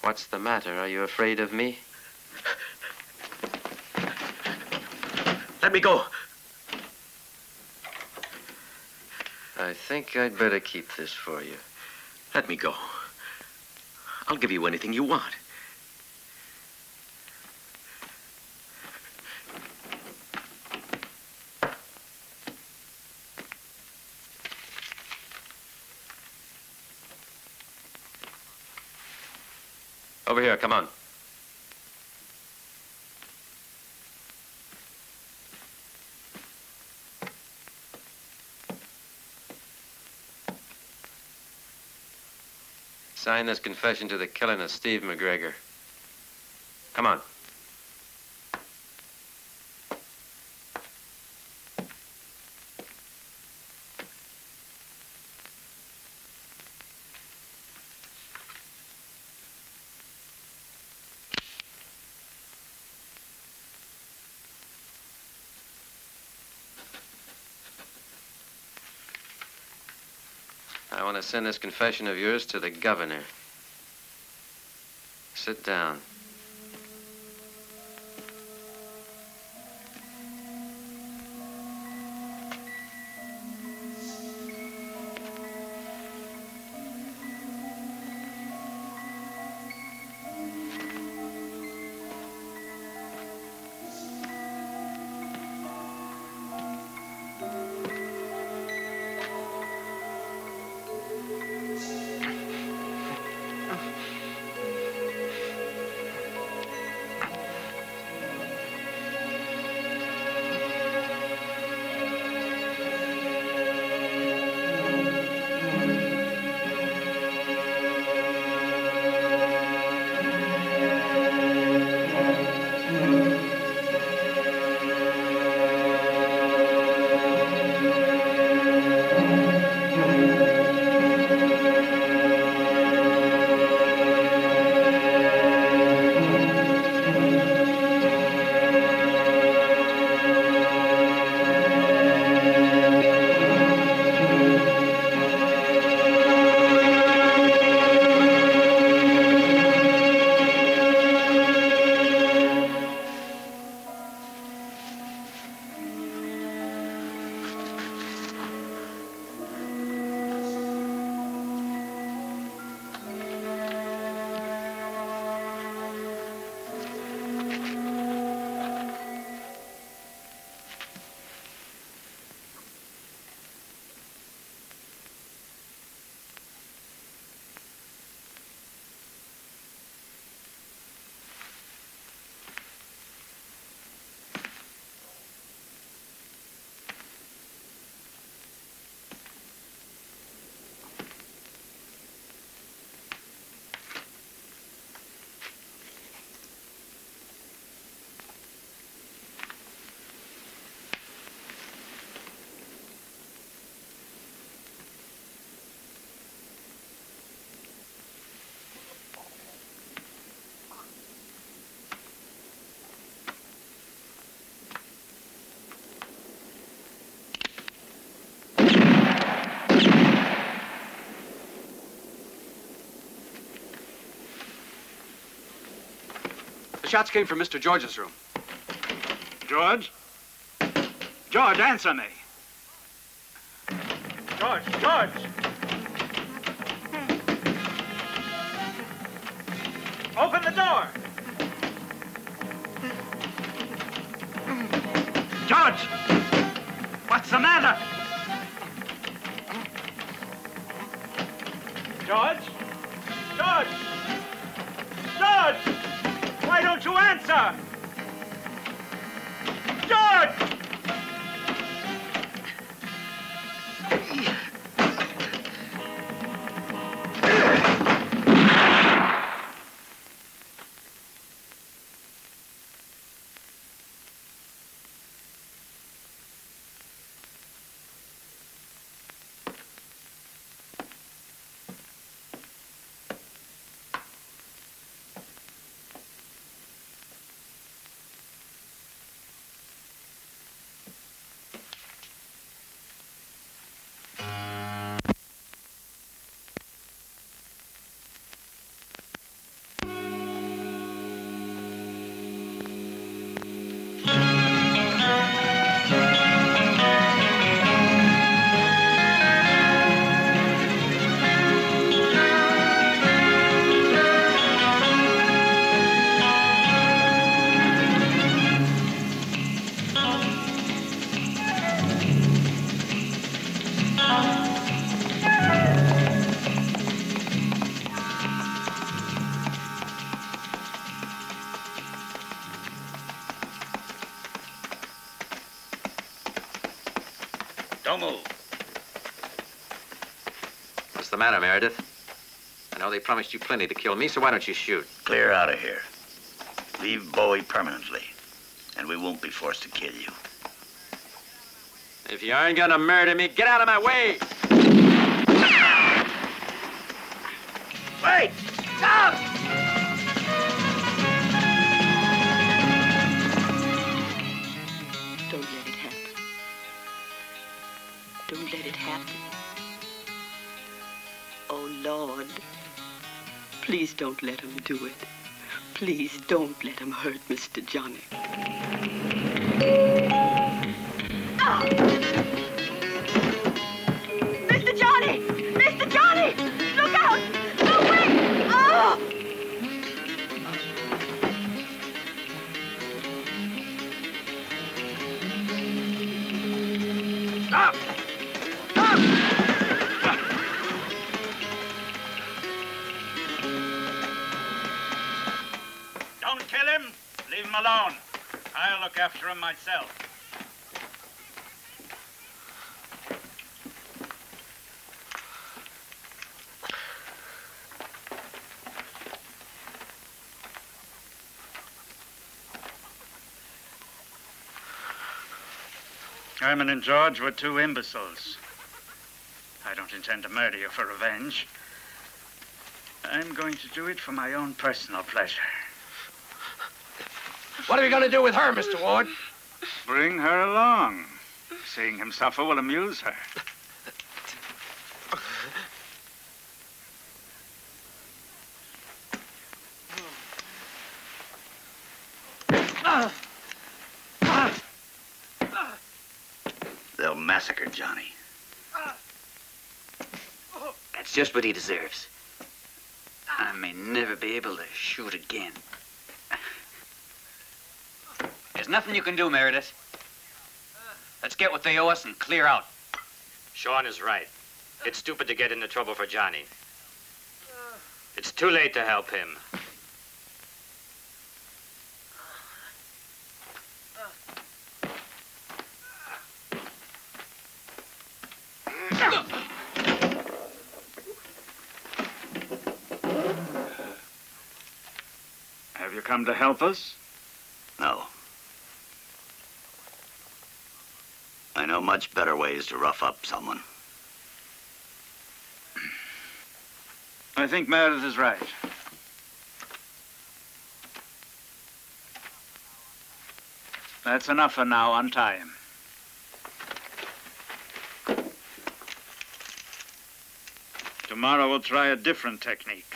What's the matter? Are you afraid of me? Let me go. I think I'd better keep this for you. Let me go. I'll give you anything you want. Over here, come on. Sign this confession to the killing of Steve McGregor. Come on. I want to send this confession of yours to the governor. Sit down. shots came from Mr. George's room. George? George, answer me. George, George! Open the door! George! What's the matter? George? George! George! Why don't you answer? George! Don't move. What's the matter, Meredith? I know they promised you plenty to kill me, so why don't you shoot? Clear out of here. Leave Bowie permanently, and we won't be forced to kill you. If you aren't gonna murder me, get out of my way! Wait! Stop! Don't let it happen. Don't let it happen. Oh, Lord. Please don't let him do it. Please don't let him hurt Mr. Johnny. Oh! Mr. Johnny! Mr. Johnny! Look out! No, wait! Oh! Stop! Don't kill him. Leave him alone. I'll look after him myself. Herman and George were two imbeciles. I don't intend to murder you for revenge. I'm going to do it for my own personal pleasure. What are we going to do with her, Mr. Ward? Bring her along. Seeing him suffer will amuse her. They'll massacre Johnny. That's just what he deserves. I may never be able to shoot again. There's nothing you can do, Meredith. Let's get what they owe us and clear out. Sean is right. It's stupid to get into trouble for Johnny. It's too late to help him. Have you come to help us? No. I know much better ways to rough up someone. I think Meredith is right. That's enough for now. Untie him. Tomorrow we'll try a different technique.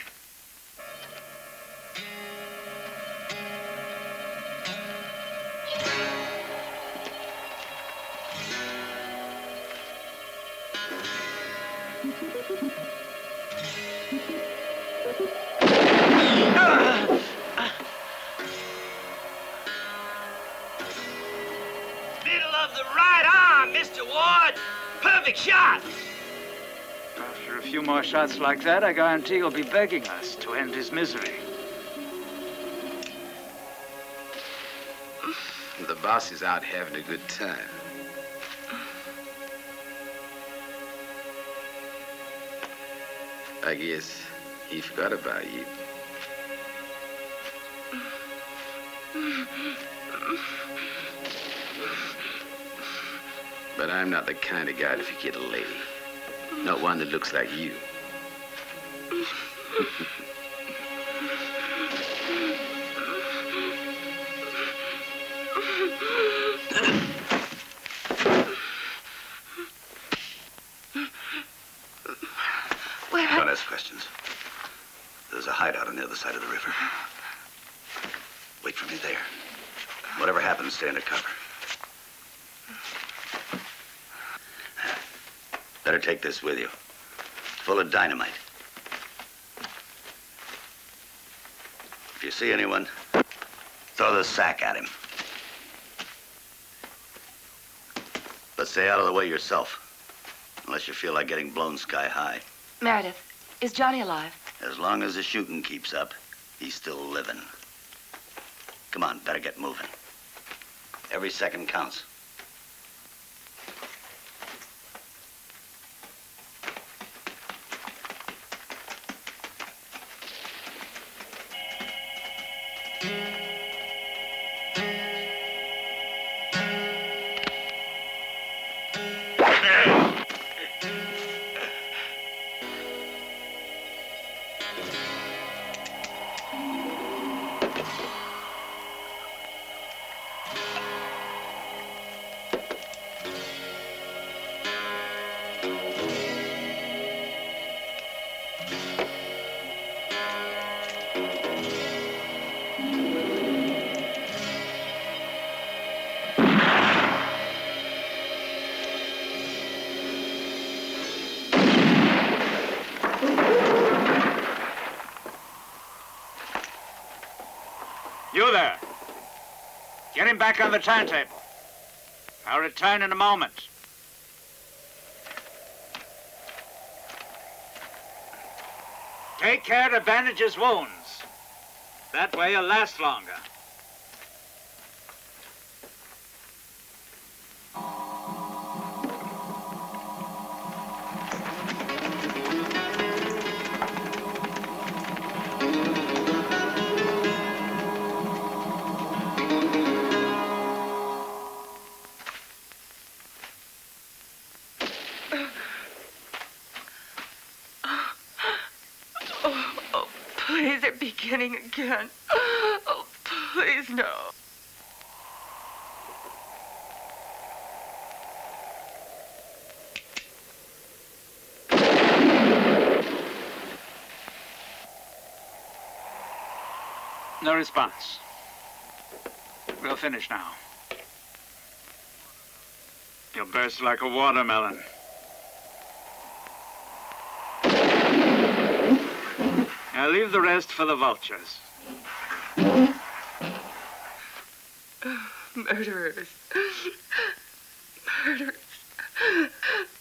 Middle of the right arm, Mr. Ward. Perfect shot. After a few more shots like that, I guarantee he'll be begging us to end his misery. The boss is out having a good time. I guess he forgot about you. But I'm not the kind of guy to forget a lady. Not one that looks like you. Don't ask questions. There's a hideout on the other side of the river. Wait for me there. Whatever happens, stay under cover. Better take this with you. It's full of dynamite. If you see anyone, throw the sack at him. But stay out of the way yourself, unless you feel like getting blown sky high. Meredith, is Johnny alive? As long as the shooting keeps up, he's still living. Come on, better get moving. Every second counts. You there. Get him back on the turntable. I'll return in a moment. Take care to bandage his wounds. That way he'll last longer. Please, they're beginning again. Oh, please, no. No response. We'll finish now. You'll burst like a watermelon. I'll leave the rest for the vultures. Murderers. Murderers.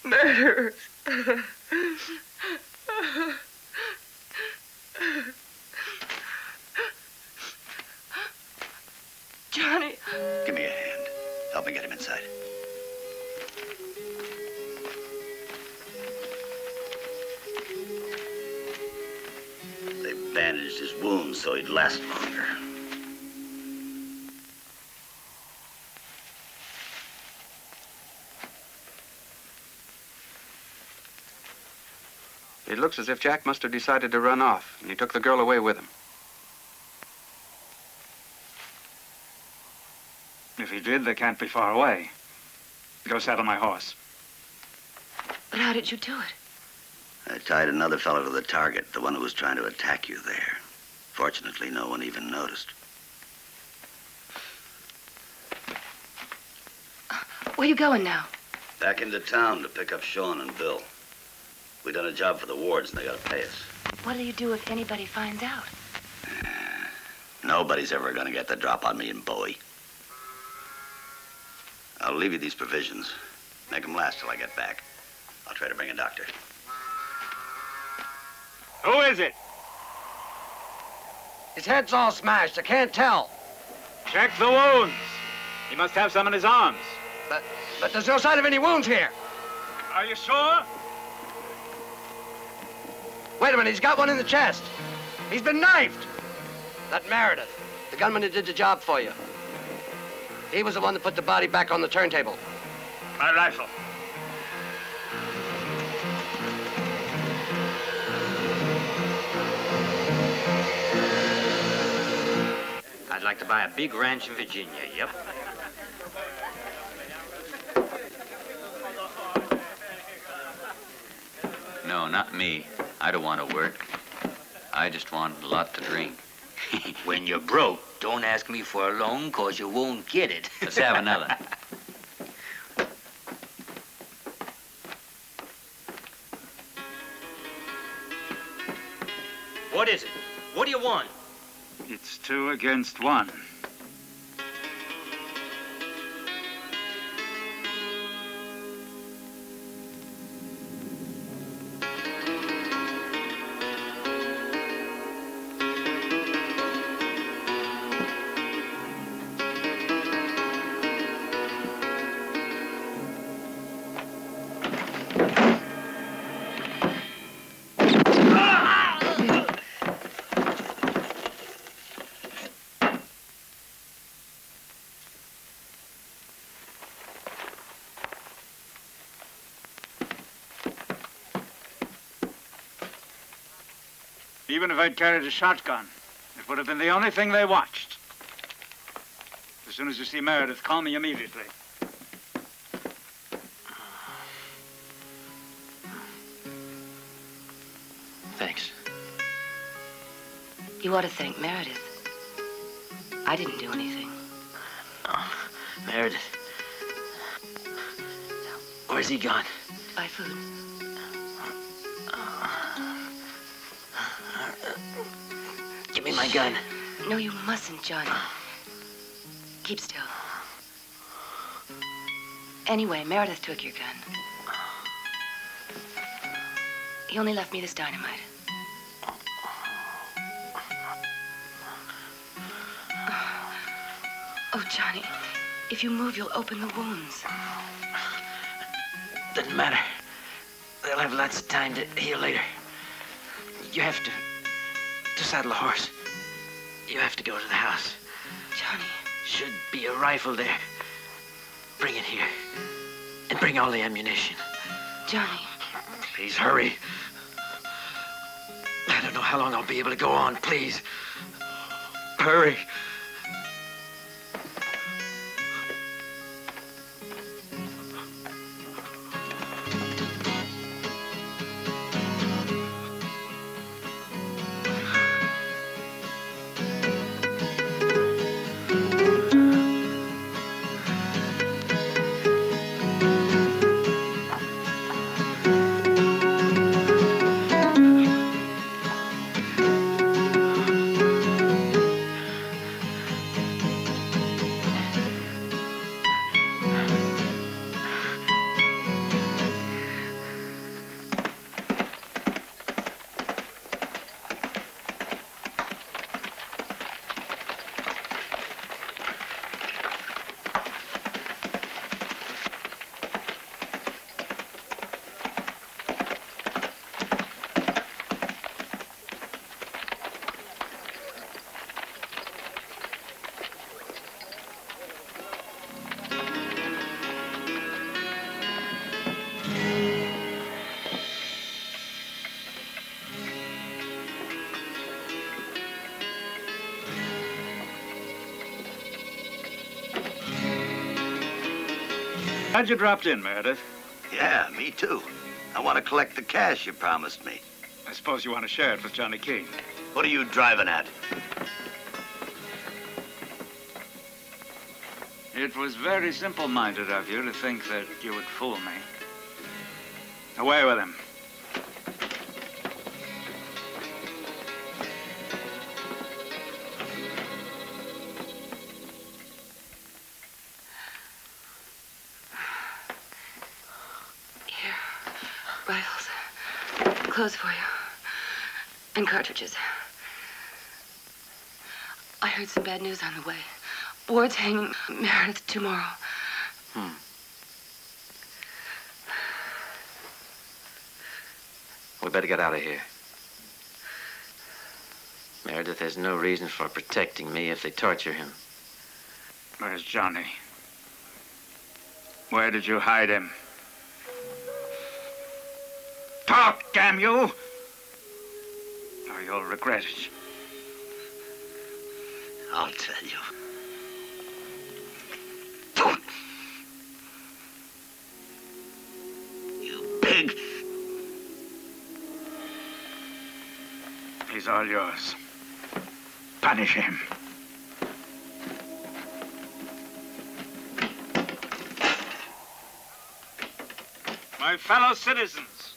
Murderers. Johnny. Give me a hand. Help me get him inside. They bandaged his wounds so he'd last longer. It looks as if Jack must have decided to run off, and he took the girl away with him. If he did, they can't be far away. Go saddle my horse. But how did you do it? I tied another fellow to the target, the one who was trying to attack you there. Fortunately, no one even noticed. Where you going now? Back into town to pick up Sean and Bill. We done a job for the wards and they gotta pay us. What'll you do if anybody finds out? Nobody's ever gonna get the drop on me and Bowie. I'll leave you these provisions. Make them last till I get back. I'll try to bring a doctor. Who is it? His head's all smashed. I can't tell. Check the wounds. He must have some in his arms. But there's no sign of any wounds here. Are you sure? Wait a minute, he's got one in the chest. He's been knifed. That Meredith, the gunman who did the job for you. He was the one that put the body back on the turntable. My rifle. I'd like to buy a big ranch in Virginia, yep. No, not me. I don't want to work. I just want a lot to drink. When you're broke, don't ask me for a loan, 'cause you won't get it. Let's have another. What is it? What do you want? It's 2 against 1. Even if I'd carried a shotgun, it would have been the only thing they watched. As soon as you see Meredith, call me immediately. Thanks. You ought to thank Meredith. I didn't do anything. Oh, Meredith. Where's he gone? Buy food. Give me my gun. No, you mustn't, Johnny. Keep still. Anyway, Meredith took your gun. He only left me this dynamite. Oh, Johnny, if you move, you'll open the wounds. Doesn't matter. They'll have lots of time to heal later. You have to saddle a horse. You have to go to the house. Johnny. Should be a rifle there. Bring it here. And bring all the ammunition. Johnny. Please hurry. I don't know how long I'll be able to go on. Please. Hurry. Glad you dropped in, Meredith. Yeah, me too. I want to collect the cash you promised me. I suppose you want to share it with Johnny King. What are you driving at? It was very simple-minded of you to think that you would fool me. Away with him. Here, rifles, clothes for you, and cartridges. I heard some bad news on the way. Ward's hanging Meredith tomorrow. We better get out of here. Meredith has no reason for protecting me if they torture him. Where's Johnny? Where did you hide him? Talk, damn you! Or you'll regret it. I'll tell you. You pig! He's all yours. Punish him. My fellow citizens,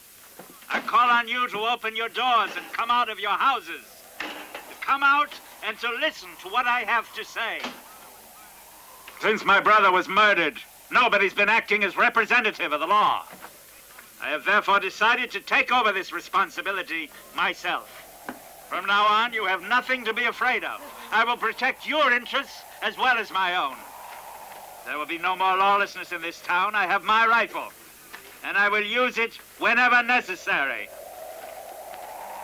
I call on you to open your doors and come out of your houses. To come out and to listen to what I have to say. Since my brother was murdered, nobody's been acting as representative of the law. I have therefore decided to take over this responsibility myself. From now on, you have nothing to be afraid of. I will protect your interests as well as my own. There will be no more lawlessness in this town. I have my rifle, and I will use it whenever necessary.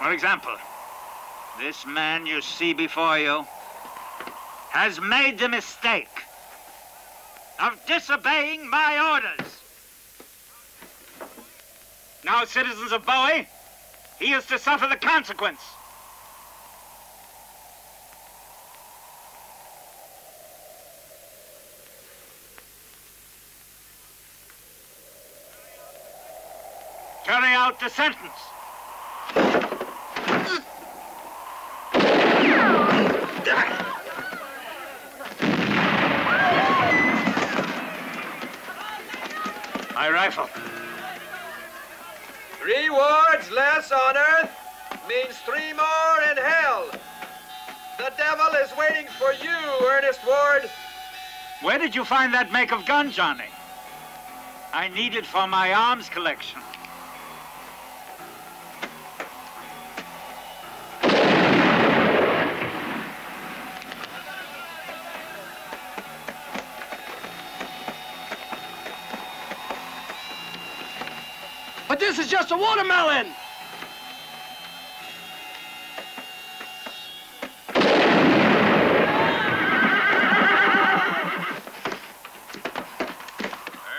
For example, this man you see before you has made the mistake of disobeying my orders. Now, citizens of Bowie, he is to suffer the consequence. Carry out the sentence. My rifle. 3 wards less on earth means 3 more in hell. The devil is waiting for you, Ernest Ward. Where did you find that make of gun, Johnny? I need it for my arms collection. But this is just a watermelon!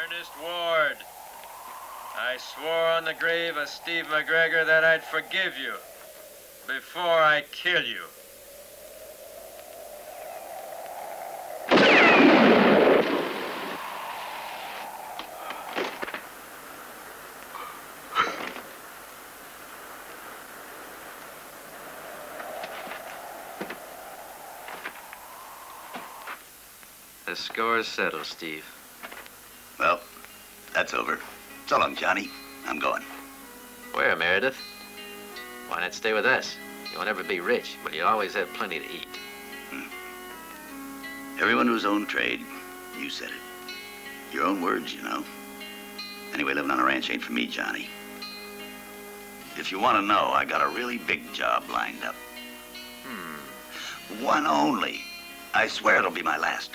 Ernest Ward, I swore on the grave of Steve McGregor that I'd forgive you before I kill you. The score's settled, Steve. Well, that's over. So long, Johnny. I'm going. Where, Meredith? Why not stay with us? You won't ever be rich, but you'll always have plenty to eat. Everyone to his own trade. You said it. Your own words, you know. Anyway, living on a ranch ain't for me, Johnny. If you want to know, I got a really big job lined up. One only. I swear it'll be my last.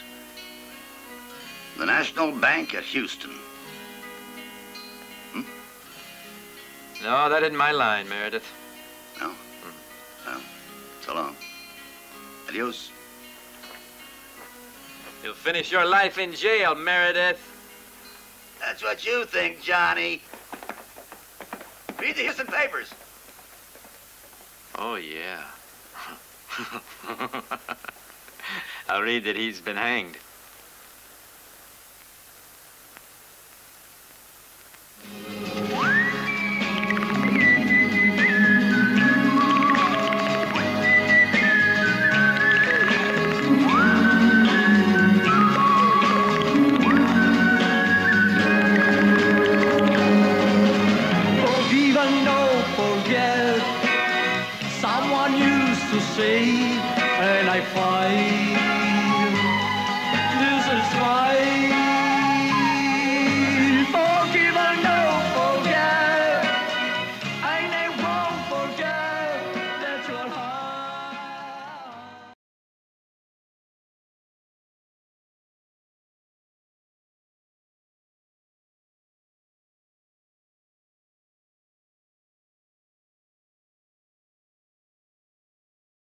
The National Bank at Houston. No, that isn't my line, Meredith. No? Well, so long. Adios. You'll finish your life in jail, Meredith. That's what you think, Johnny. Read the Houston papers. Oh, yeah. I'll read that he's been hanged.